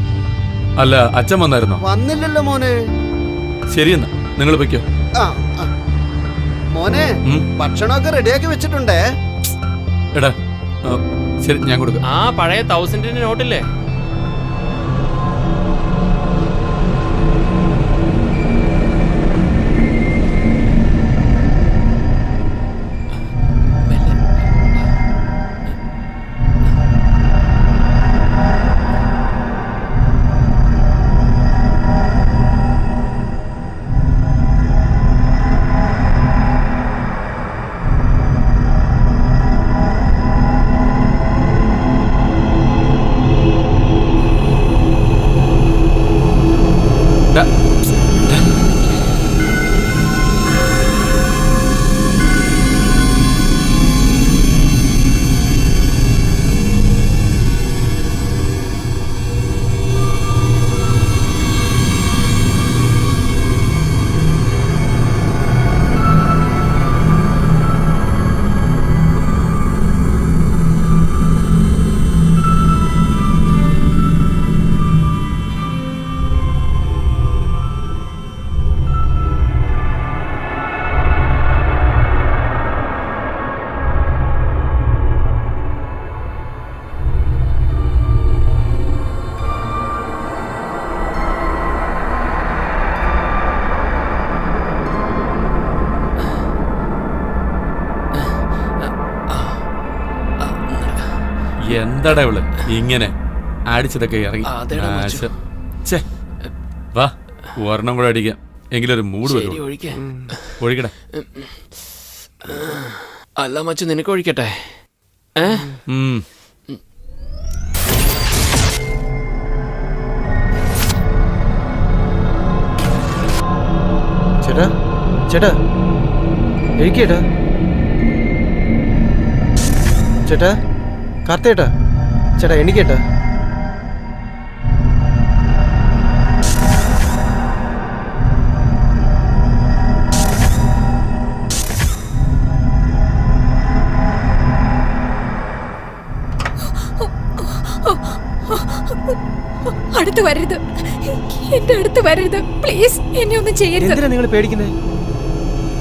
അല്ല, അച്ഛൻ വന്നായിരുന്നോ? വന്നില്ലല്ലോ മോനെ. ശരിയെന്നാ, നിങ്ങൾ പൊയ്ക്കോ. ആ ആ. മോനെ, ഭക്ഷണമൊക്കെ റെഡിയാക്കി വെച്ചിട്ടുണ്ടേ. എടാ, ശരി, ഞാൻ കൊടുക്കാം. പഴയ 1000 നോട്ടില്ലേ? എന്താടാ ഇവള് ഇങ്ങനെ അടിച്ചതൊക്കെ ഇറങ്ങി? ഛെ, വാ, ഒരെണ്ണം കൂടെ അടിക്കാം. എങ്കിലും ഒരു മൂഡ് വരും. ഒഴിക്കട്ടെ. അല്ല മച്ചു, നിനക്ക് ഒഴിക്കട്ടെ? ചേട്ടാ, ചേട്ടാ കഴിക്കേട്ടാ. ചേട്ടാ, കാർത്തേട്ടാ, ചേട്ടാ എണിക്കേട്ടാ. അടുത്ത് വരരുത്, എന്റെ അടുത്ത് വരരുത് പ്ലീസ്. എന്നെ ഒന്നും ചെയ്യരുത്. എന്തിനാ നിങ്ങൾ പേടിക്കുന്നത്?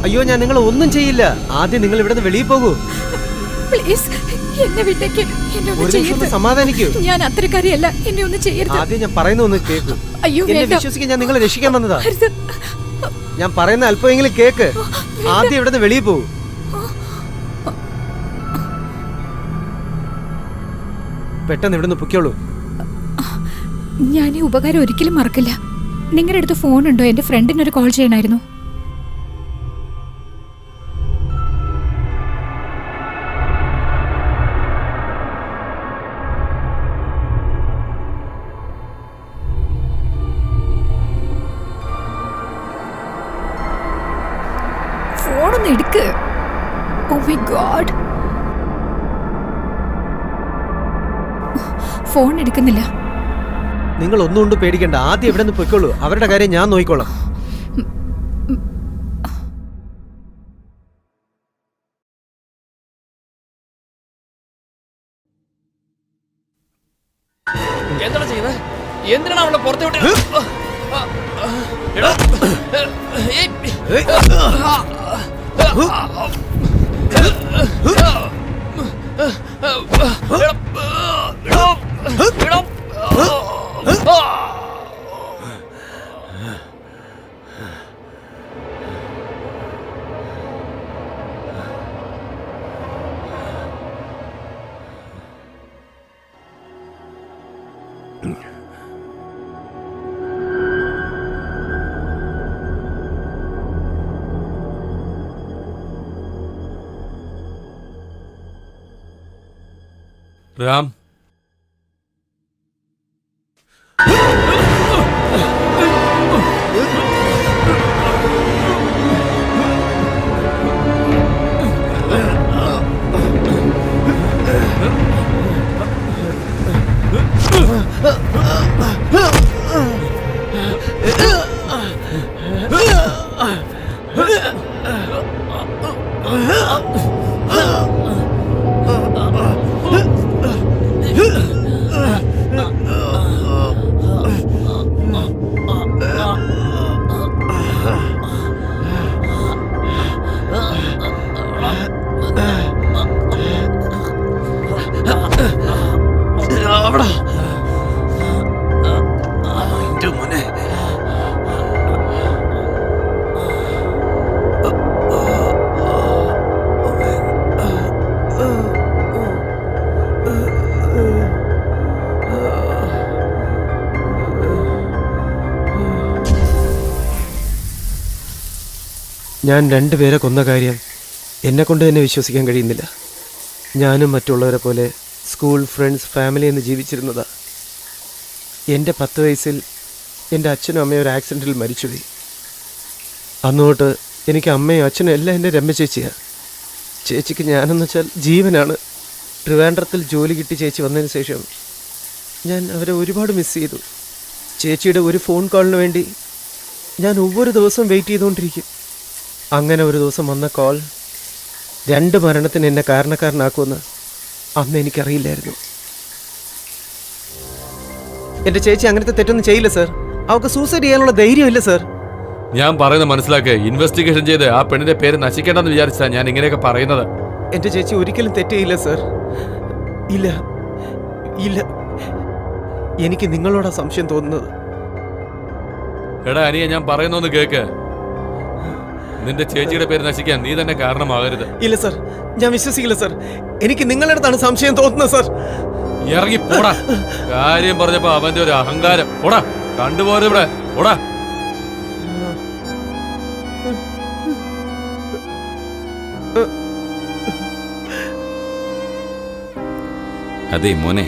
അയ്യോ ഞാൻ നിങ്ങൾ ഒന്നും ചെയ്യില്ല. ആദ്യം നിങ്ങൾ ഇവിടുന്ന് വെളിയിൽ പോകൂ. പ്ലീസ് എന്നെ വിട്ടേക്ക്. എന്നെ ഒന്നും ഒരു നിമിഷം ഒന്ന് ചെയ്യരുത്. സമാധാനിക്കൂ. ഞാൻ അത്രക്കാരിയല്ല. എന്നെ ഒന്നും ചെയ്യരുത്. ആദ്യം ഞാൻ പറയുന്ന ഒന്ന് കേൾക്കൂ. അയ്യോ എന്നെ വേണ്ട. വിശ്വസിക്കാൻ ഞാൻ നിങ്ങളെ രക്ഷിക്കാൻ വന്നതാ. അരുത്. ഞാൻ പറയുന്ന അല്പമെങ്കിലും കേക്ക്. ആദ്യം ഇവിടുന്ന് വെളിയിൽ പോകൂ. പെട്ടെന്ന് ഇവിടുന്ന് പൊയ്ക്കോളൂ. ഞാൻ ഈ ഉപകാരം ഒരിക്കലും മറക്കില്ല. നിങ്ങളുടെ അടുത്ത് ഫോൺ ഉണ്ടോ? എന്റെ ഫ്രണ്ടിനൊരു കോൾ ചെയ്യണമായിരുന്നു. ഫോണൊന്ന് എടുക്ക്. ഓ മൈ ഗോഡ്, ഫോൺ എടുക്കുന്നില്ല. നിങ്ങൾ ഒന്നും കൊണ്ട് പേടിക്കണ്ട. ആദ്യം ഇവിടെ നിന്ന് പൊയ്ക്കോളൂ. അവരുടെ കാര്യം ഞാൻ നോക്കിക്കോളാം. എന്താണ് ചെയ്യുന്നത്? എന്തിനാണ് അവളെ പുറത്തു വിട്ടത്? എടാ, ഏയ്. രാം, ഞാൻ രണ്ടുപേരെ കൊന്ന കാര്യം എന്നെ കൊണ്ട് തന്നെ വിശ്വസിക്കാൻ കഴിയുന്നില്ല. ഞാനും മറ്റുള്ളവരെ പോലെ സ്കൂൾ, ഫ്രണ്ട്സ്, ഫാമിലി എന്ന് ജീവിച്ചിരുന്നതാ. എൻ്റെ 10 വയസ്സിൽ എൻ്റെ അച്ഛനും അമ്മയും ഒരു ആക്സിഡൻറ്റിൽ മരിച്ചുപോയി. അന്നോട്ട് എനിക്ക് അമ്മയും അച്ഛനും എല്ലാം എൻ്റെ രമ്യ ചേച്ചിയാണ്. ചേച്ചിക്ക് ഞാനെന്ന് വെച്ചാൽ ജീവനാണ്. ട്രിവാൻഡ്രത്തിൽ ജോലി കിട്ടി ചേച്ചി വന്നതിന് ശേഷം ഞാൻ അവരെ ഒരുപാട് മിസ് ചെയ്തു. ചേച്ചിയുടെ ഒരു ഫോൺ കോളിന് വേണ്ടി ഞാൻ ഒவ்வொரு ദിവസവും വെയിറ്റ് ചെയ്തുകൊണ്ടിരിക്കും. അങ്ങനെ ഒരു ദിവസം വന്ന കോൾ 2 മരണത്തിന് എന്നെ കാരണക്കാരനാക്കുമെന്ന് അന്ന് എനിക്കറിയില്ലായിരുന്നു. എൻ്റെ ചേച്ചി അങ്ങനത്തെ തെറ്റൊന്നും ചെയ്യില്ല സർ. അവൾക്ക് സൂസൈഡ് ചെയ്യാനുള്ള ധൈര്യമില്ല സർ. ഞാൻ പറയുന്നത് മനസ്സിലാക്കുക. ഇൻവെസ്റ്റിഗേഷൻ ചെയ്ത് ആ പെണ്ണിന്റെ പേര് നശിക്കേണ്ടെന്ന് വിചാരിച്ചാ ഞാൻ ഇങ്ങനെയൊക്കെ പറയുന്നത്. എൻ്റെ ചേച്ചി ഒരിക്കലും തെറ്റ് ചെയ്യില്ല സർ. ഇല്ല ഇല്ല, എനിക്ക് നിങ്ങളോടാ സംശയം തോന്നുന്നത്. എടാ അനിയ, ഞാൻ പറയുന്നൊന്ന് കേക്ക്. നിന്റെ ചേച്ചിയുടെ പേര് നശിക്കാൻ നീ തന്നെ കാരണമാകരുത്. ഇല്ല സർ, ഞാൻ വിശ്വസിക്കില്ല സർ. എനിക്ക് നിങ്ങളുടെ അടുത്താണ് സംശയം തോന്നുന്നത് സർ. ഇറങ്ങി പോടാ. കാര്യം പറഞ്ഞപ്പോ അവന്റെ ഒരു അഹങ്കാരം. ഓടാ, കണ്ടുപോരും ഇവിടെ. ഓടാ. അതെ മോനെ,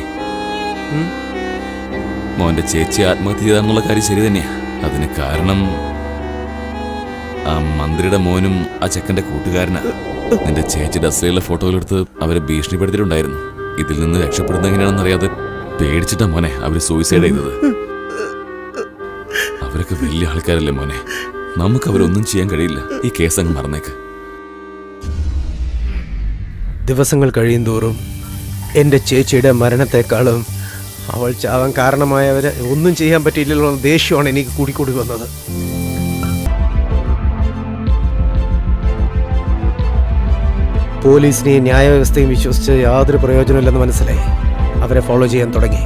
മോന്റെ ചേച്ചി ആത്മഹത്യ ചെയ്താന്നുള്ള കാര്യം ശരി തന്നെയാ. അതിന് കാരണം ആ മന്ത്രിയുടെ മോനും ആ ചെക്കന്റെ കൂട്ടുകാരനാ. നിന്റെ ചേച്ചിയുടെ അശ്ലീല ഫോട്ടോയിലെടുത്ത് അവരെ ഭീഷണിപ്പെടുത്തിയിട്ടുണ്ടായിരുന്നു. ഇതിൽ നിന്ന് രക്ഷപ്പെടുന്ന എങ്ങനെയാണെന്നറിയാതെ പേടിച്ചിട്ടാ മോനെ അവര് സൂയിസൈഡ് ചെയ്തത്. അവരൊക്കെ വലിയ ആൾക്കാരല്ലേ മോനെ, നമുക്ക് അവരൊന്നും ചെയ്യാൻ കഴിയില്ല. ഈ കേസ് അങ്ങ് മറന്നേക്ക്. ദിവസങ്ങൾ കഴിയുന്തോറും എൻ്റെ ചേച്ചിയുടെ മരണത്തെക്കാളും അവൾ ചാവാൻ കാരണമായവരെ ഒന്നും ചെയ്യാൻ പറ്റിയില്ലല്ലോ എന്ന ദേഷ്യമാണ് എനിക്ക് കൂടിക്കൂടി വന്നത്. പോലീസിനെയും ന്യായവ്യവസ്ഥയും വിശ്വസിച്ച് യാതൊരു പ്രയോജനമില്ലെന്ന് മനസ്സിലായി. അവരെ ഫോളോ ചെയ്യാൻ തുടങ്ങി.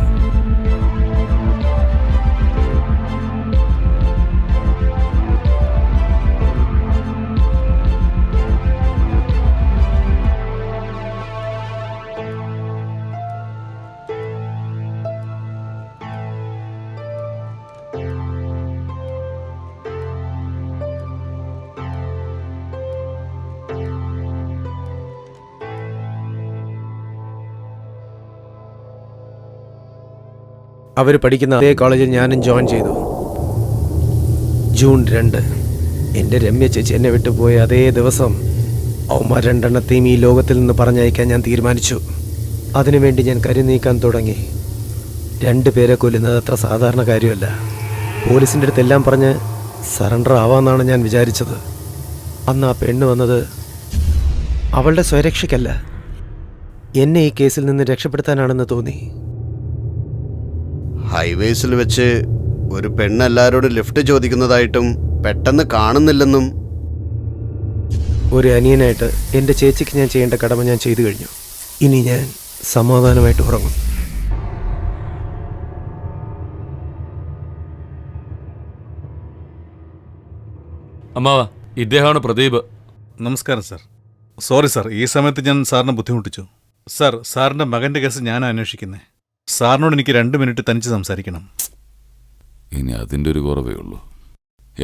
അവർ പഠിക്കുന്ന അതേ കോളേജിൽ ഞാനും ജോയിൻ ചെയ്തു. ജൂൺ 2 എൻ്റെ രമ്യ ചേച്ചി എന്നെ വിട്ടുപോയ അതേ ദിവസം അവന്മാർ രണ്ടെണ്ണത്തെയും ഈ ലോകത്തിൽ നിന്ന് പറഞ്ഞയക്കാൻ ഞാൻ തീരുമാനിച്ചു. അതിനുവേണ്ടി ഞാൻ കരുനീക്കാൻ തുടങ്ങി. 2 പേരെ കൊല്ലുന്നത് അത്ര സാധാരണ കാര്യമല്ല. പോലീസിൻ്റെ അടുത്തെല്ലാം പറഞ്ഞ് സറണ്ടർ ആവാമെന്നാണ് ഞാൻ വിചാരിച്ചത്. അന്ന് ആ പെണ്ണ് വന്നത് അവളുടെ സ്വരക്ഷയ്ക്കല്ല, എന്നെ ഈ കേസിൽ നിന്ന് രക്ഷപ്പെടുത്താനാണെന്ന് തോന്നി. ഹൈവേസിൽ വെച്ച് ഒരു പെണ്ണ് എല്ലാവരോടും ലിഫ്റ്റ് ചോദിക്കുന്നതായിട്ടും പെട്ടെന്ന് കാണുന്നില്ലെന്നും. ഒരു അനിയനായിട്ട് എൻ്റെ ചേച്ചിക്ക് ഞാൻ ചെയ്യേണ്ട കടമ ഞാൻ ചെയ്തു കഴിഞ്ഞു. ഇനി ഞാൻ സമാധാനമായിട്ട് ഉറങ്ങും. അമ്മാവ, ഇദ്ദേഹമാണ് പ്രദീപ്. നമസ്കാരം സാർ. സോറി സാർ, ഈ സമയത്ത് ഞാൻ സാറിനെ ബുദ്ധിമുട്ടിച്ചു. സാർ, സാറിൻ്റെ മകൻ്റെ കേസ് ഞാനാണ് അന്വേഷിക്കുന്നത്. സാറിനോട് എനിക്ക് 2 മിനിറ്റ് തനിച്ച് സംസാരിക്കണം. ഇനി അതിൻ്റെ ഒരു കുറവേ ഉള്ളൂ.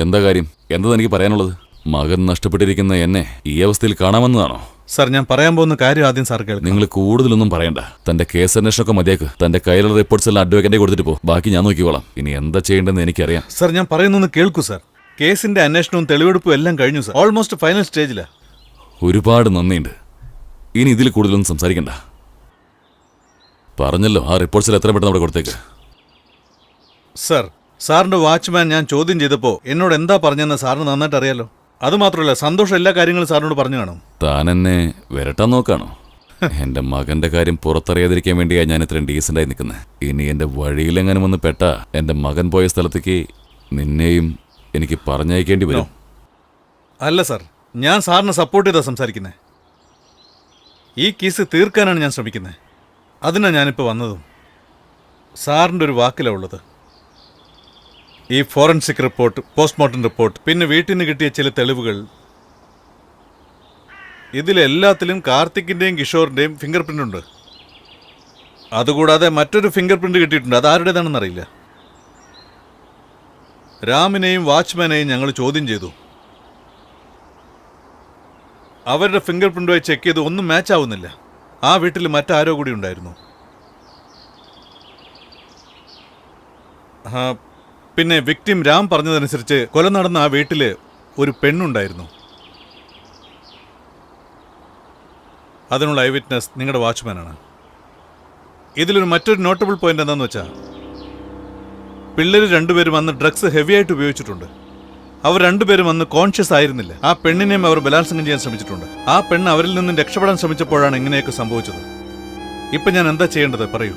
എന്താ കാര്യം? എന്താ എനിക്ക് പറയാനുള്ളത്? മകൻ നഷ്ടപ്പെട്ടിരിക്കുന്ന എന്നെ ഈ അവസ്ഥയിൽ കാണാമെന്നതാണോ? സാർ, ഞാൻ പറയാൻ പോകുന്ന കാര്യം ആദ്യം സാർ കേൾക്കണം. നിങ്ങൾ കൂടുതലൊന്നും പറയണ്ട. തന്റെ കേസ് അന്വേഷണമൊക്കെ മതിയാക്ക്. തന്റെ കയ്യിലുള്ള റിപ്പോർട്ട്സ് എല്ലാം അഡ്വക്കേറ്റെ കൊടുത്തിട്ട് പോ. ബാക്കി ഞാൻ നോക്കിക്കോളാം. ഇനി എന്താ ചെയ്യേണ്ടതെന്ന് എനിക്കറിയാം. സാർ, ഞാൻ പറയുന്നൊന്ന് കേൾക്കൂ സാർ. കേസിന്റെ അന്വേഷണവും തെളിവെടുപ്പും എല്ലാം കഴിഞ്ഞു സാർ. Almost final സ്റ്റേജിലാ. ഒരുപാട് നന്ദിയുണ്ട്. ഇനി ഇതിൽ കൂടുതലൊന്നും സംസാരിക്കണ്ട. പറഞ്ഞല്ലോ, ആ റിപ്പോർട്ട്സിൽ എത്ര പെട്ടെന്ന് അവിടെ കൊടുത്തേക്ക്. സാർ, സാറിന്റെ വാച്ച്മാൻ ഞാൻ ചോദ്യം ചെയ്തപ്പോൾ എന്നോട് എന്താ പറഞ്ഞതെന്ന് സാറിന് നന്നായിട്ട് അറിയാലോ. അതുമാത്രമല്ല, സന്തോഷം എല്ലാ കാര്യങ്ങളും സാറിനോട് പറഞ്ഞു കാണും. താൻ എന്നെ വരട്ടാൻ നോക്കാണോ? എന്റെ മകന്റെ കാര്യം പുറത്തറിയാതിരിക്കാൻ വേണ്ടിയാണ് ഞാൻ ഇത്രയും ഡീസൻ്റായി നിൽക്കുന്നത്. ഇനി എന്റെ വഴിയിലെങ്ങാനും വന്ന് പെട്ട എന്റെ മകൻ പോയ സ്ഥലത്തേക്ക് നിന്നെയും എനിക്ക് പറഞ്ഞയക്കേണ്ടി വരും. അല്ല സാർ, ഞാൻ സാറിനെ സപ്പോർട്ട് ചെയ്താ സംസാരിക്കുന്നത്. ഈ കേസ് തീർക്കാനാണ് ഞാൻ ശ്രമിക്കുന്നത്. അതിനാണ് ഞാനിപ്പോൾ വന്നതും. സാറിൻ്റെ ഒരു വാക്കിലാണ് ഉള്ളത്. ഈ ഫോറൻസിക് റിപ്പോർട്ട്, പോസ്റ്റ്മോർട്ടം റിപ്പോർട്ട്, പിന്നെ വീട്ടിൽ നിന്ന് കിട്ടിയ ചില തെളിവുകൾ, ഇതിലെല്ലാത്തിലും കാർത്തിക്കിൻ്റെയും കിഷോറിൻ്റെയും ഫിംഗർ പ്രിൻ്റ് ഉണ്ട്. അതുകൂടാതെ മറ്റൊരു ഫിംഗർ പ്രിൻ്റ് കിട്ടിയിട്ടുണ്ട്. അത് ആരുടേതാണെന്നറിയില്ല. രാമിനെയും വാച്ച്മാനെയും ഞങ്ങൾ ചോദ്യം ചെയ്തു. അവരുടെ ഫിംഗർ പ്രിൻ്റുമായി ചെക്ക് ചെയ്ത് ഒന്നും മാച്ച് ആവുന്നില്ല. ആ വീട്ടിൽ മറ്റാരോ കൂടി ഉണ്ടായിരുന്നു. പിന്നെ വിക്ടിം രാം പറഞ്ഞതനുസരിച്ച് കൊല നടന്ന ആ വീട്ടിൽ ഒരു പെണ്ണുണ്ടായിരുന്നു. അതിനുള്ള ഐ വിറ്റ്നസ് നിങ്ങളുടെ വാച്ച്മാനാണ്. ഇതിലൊരു മറ്റൊരു നോട്ടബിൾ പോയിന്റ് എന്താണെന്ന് വെച്ചാൽ, പിള്ളേർ 2 പേരും അന്ന് ഡ്രഗ്സ് ഹെവിയായിട്ട് ഉപയോഗിച്ചിട്ടുണ്ട്. അവർ 2 പേരും അന്ന് കോൺഷ്യസ് ആയിരുന്നില്ല. ആ പെണ്ണിനെയും അവർ ബലാത്സംഗം ചെയ്യാൻ ശ്രമിച്ചിട്ടുണ്ട്. ആ പെണ്ണ് അവരിൽ നിന്നും രക്ഷപ്പെടാൻ ശ്രമിച്ചപ്പോഴാണ് ഇങ്ങനെയൊക്കെ സംഭവിച്ചത്. ഇപ്പൊ ഞാൻ എന്താ ചെയ്യേണ്ടത് പറയൂ.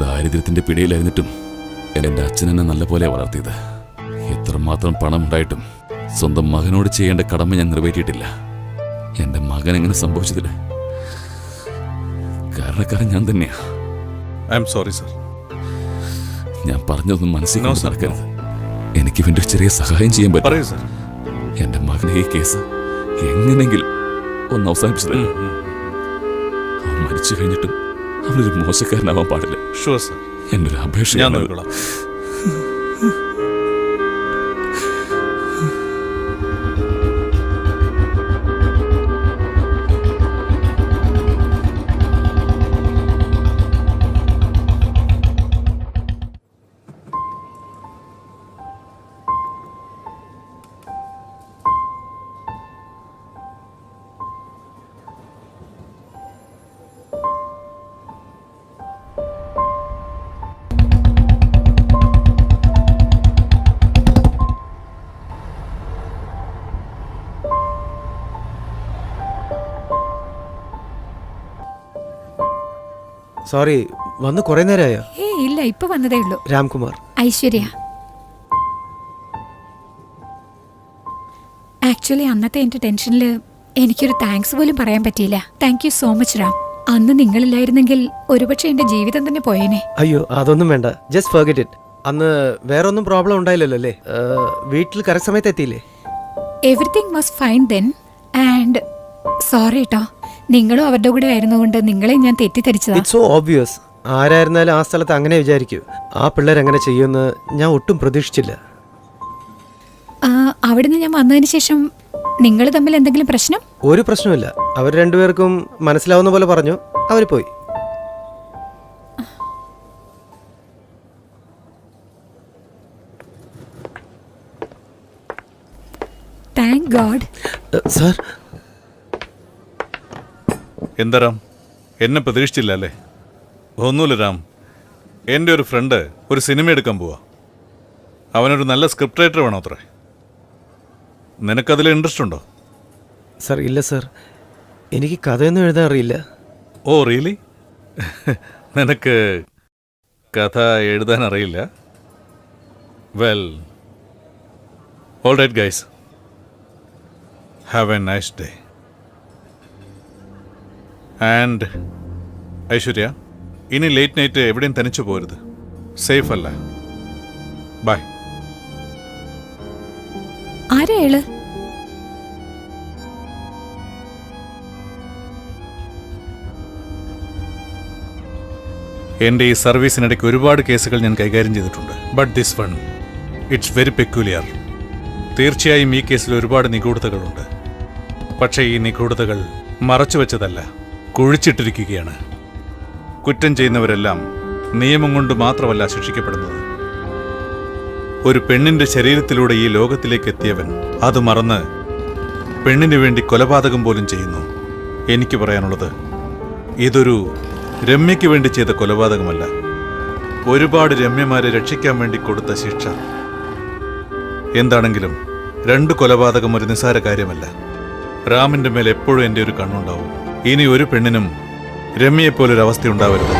ദാരിദ്ര്യത്തിന്റെ പിടിയിലായിരുന്നിട്ടും എന്റെ അച്ഛൻ എന്നെ നല്ലപോലെ വളർത്തിയത്. എത്രമാത്രം പണം ഉണ്ടായിട്ടും സ്വന്തം മകനോട് ചെയ്യേണ്ട കടമ ഞാൻ നിറവേറ്റിയിട്ടില്ല. എന്റെ മകൻ എങ്ങനെ സംഭവിച്ചതില്ല കാരണക്കാരൻ ഞാൻ തന്നെയാ. I am sorry sir. ഞാൻ പറഞ്ഞതൊന്നും മനസ്സിൽ നടക്കരുത്. എനിക്ക് വേണ്ടി ഒരു ചെറിയ സഹായം ചെയ്യാൻ പറ്റും. പറയൂ സർ. എന്റെ മകനെ ഈ കേസ് എങ്ങനെങ്കിലും ഒന്ന് അവസാനിപ്പിച്ചതല്ല. അവൻ മരിച്ചു കഴിഞ്ഞിട്ടും അവനൊരു മോശക്കാരനാവാൻ പാടില്ല. Sure sir. എൻ്റെ ഒരു അപേക്ഷ ഞാൻ നോക്കിക്കോളാം. സോറി, വന്ന് കുറേ നേരമായോ? ഇല്ല, ഇപ്പൊ വന്നതേ ഉള്ളൂ. രാംകുമാർ. ഐശ്വര്യ. ആക്ച്വലി അന്നത്തെ എന്റെ ടെൻഷനിൽ എനിക്കൊരു താങ്ക്സ് പോലും പറയാൻ പറ്റിയില്ല. Thank you so much Ram. അന്ന് നിങ്ങളില്ലായിരുന്നെങ്കിൽ ഒരുപക്ഷെ എന്റെ ജീവിതം തന്നെ പോയേനെ. അയ്യോ, അതൊന്നും വേണ്ട. Just forget it. അന്ന് വേറെ ഒന്നും പ്രോബ്ലം ഉണ്ടായില്ലല്ലോ അല്ലേ? വീട്ടിൽ കറക്റ്റ് സമയത്ത് എത്തിയില്ലേ? Everything was fine then. And sorry കേട്ടോ, നിങ്ങളും അവരുടെ കൂടെ ആയിരുന്നുകൊണ്ട് നിങ്ങളെ ഞാൻ തെറ്റിദ്ധരിച്ചതാ. It's so obvious. ആരായിരുന്നാലും ആ സ്ഥലത്ത് അങ്ങനെ വിചാരിക്കൂ. ആ പിള്ളേർ അങ്ങനെ ചെയ്യുമെന്ന് ഞാൻ ഒട്ടും പ്രതീക്ഷിച്ചില്ല. അവിടുന്ന് ഞാൻ വന്നതിന് ശേഷം നിങ്ങൾ തമ്മിൽ എന്തെങ്കിലും പ്രശ്നം? ഒരു പ്രശ്നമില്ല. അവർ രണ്ടുപേർക്കും മനസ്സിലാവുന്ന പോലെ പറഞ്ഞു, അവർ പോയി. Thank God. സാർ. എന്താ രാം, എന്നെ പ്രതീക്ഷിച്ചില്ല അല്ലേ? ഒന്നുമില്ല രാം, എൻ്റെ ഒരു ഫ്രണ്ട് ഒരു സിനിമ എടുക്കാൻ പോവാ. അവനൊരു നല്ല സ്ക്രിപ്റ്റ് റൈറ്റർ വേണോ അത്രേ. നിനക്കതിൽ ഇൻട്രസ്റ്റ് ഉണ്ടോ? സാർ ഇല്ല സാർ, എനിക്ക് കഥയൊന്നും എഴുതാൻ അറിയില്ല. Oh really? നിനക്ക് കഥ എഴുതാൻ അറിയില്ല? Well, all right guys, have a nice day. And Aishwarya, ഇനി ലേറ്റ് നൈറ്റ് എവിടെയും തനിച്ചു പോരുത്. സേഫ് അല്ല. ബൈ. ആരാള്? എൻ്റെ ഈ സർവീസിനിടയ്ക്ക് ഒരുപാട് കേസുകൾ ഞാൻ കൈകാര്യം ചെയ്തിട്ടുണ്ട്. But this one, it's very peculiar. തീർച്ചയായും ഈ കേസിൽ ഒരുപാട് നിഗൂഢതകളുണ്ട്. പക്ഷേ ഈ നിഗൂഢതകൾ മറച്ചുവെച്ചതല്ല, കുഴിച്ചിട്ടിരിക്കുകയാണ്. കുറ്റം ചെയ്യുന്നവരെല്ലാം നിയമം കൊണ്ട് മാത്രമല്ല ശിക്ഷിക്കപ്പെടുന്നത്. ഒരു പെണ്ണിന്റെ ശരീരത്തിലൂടെ ഈ ലോകത്തിലേക്ക് എത്തിയവൻ അത് മറന്ന് പെണ്ണിനു വേണ്ടി കൊലപാതകം പോലും ചെയ്യുന്നു. എനിക്ക് പറയാനുള്ളത്, ഇതൊരു രമ്യയ്ക്ക് വേണ്ടി ചെയ്ത കൊലപാതകമല്ല, ഒരുപാട് രമ്യമാരെ രക്ഷിക്കാൻ വേണ്ടി കൊടുത്ത ശിക്ഷ. എന്താണെങ്കിലും 2 കൊലപാതകം ഒരു നിസ്സാര കാര്യമല്ല. റാമിന്റെ മേൽ എപ്പോഴും എൻ്റെ ഒരു കണ്ണുണ്ടാവും. ഇനി ഒരു പെണ്ണിനും രമ്യയെപ്പോലൊരു അവസ്ഥ ഉണ്ടാവരുത്.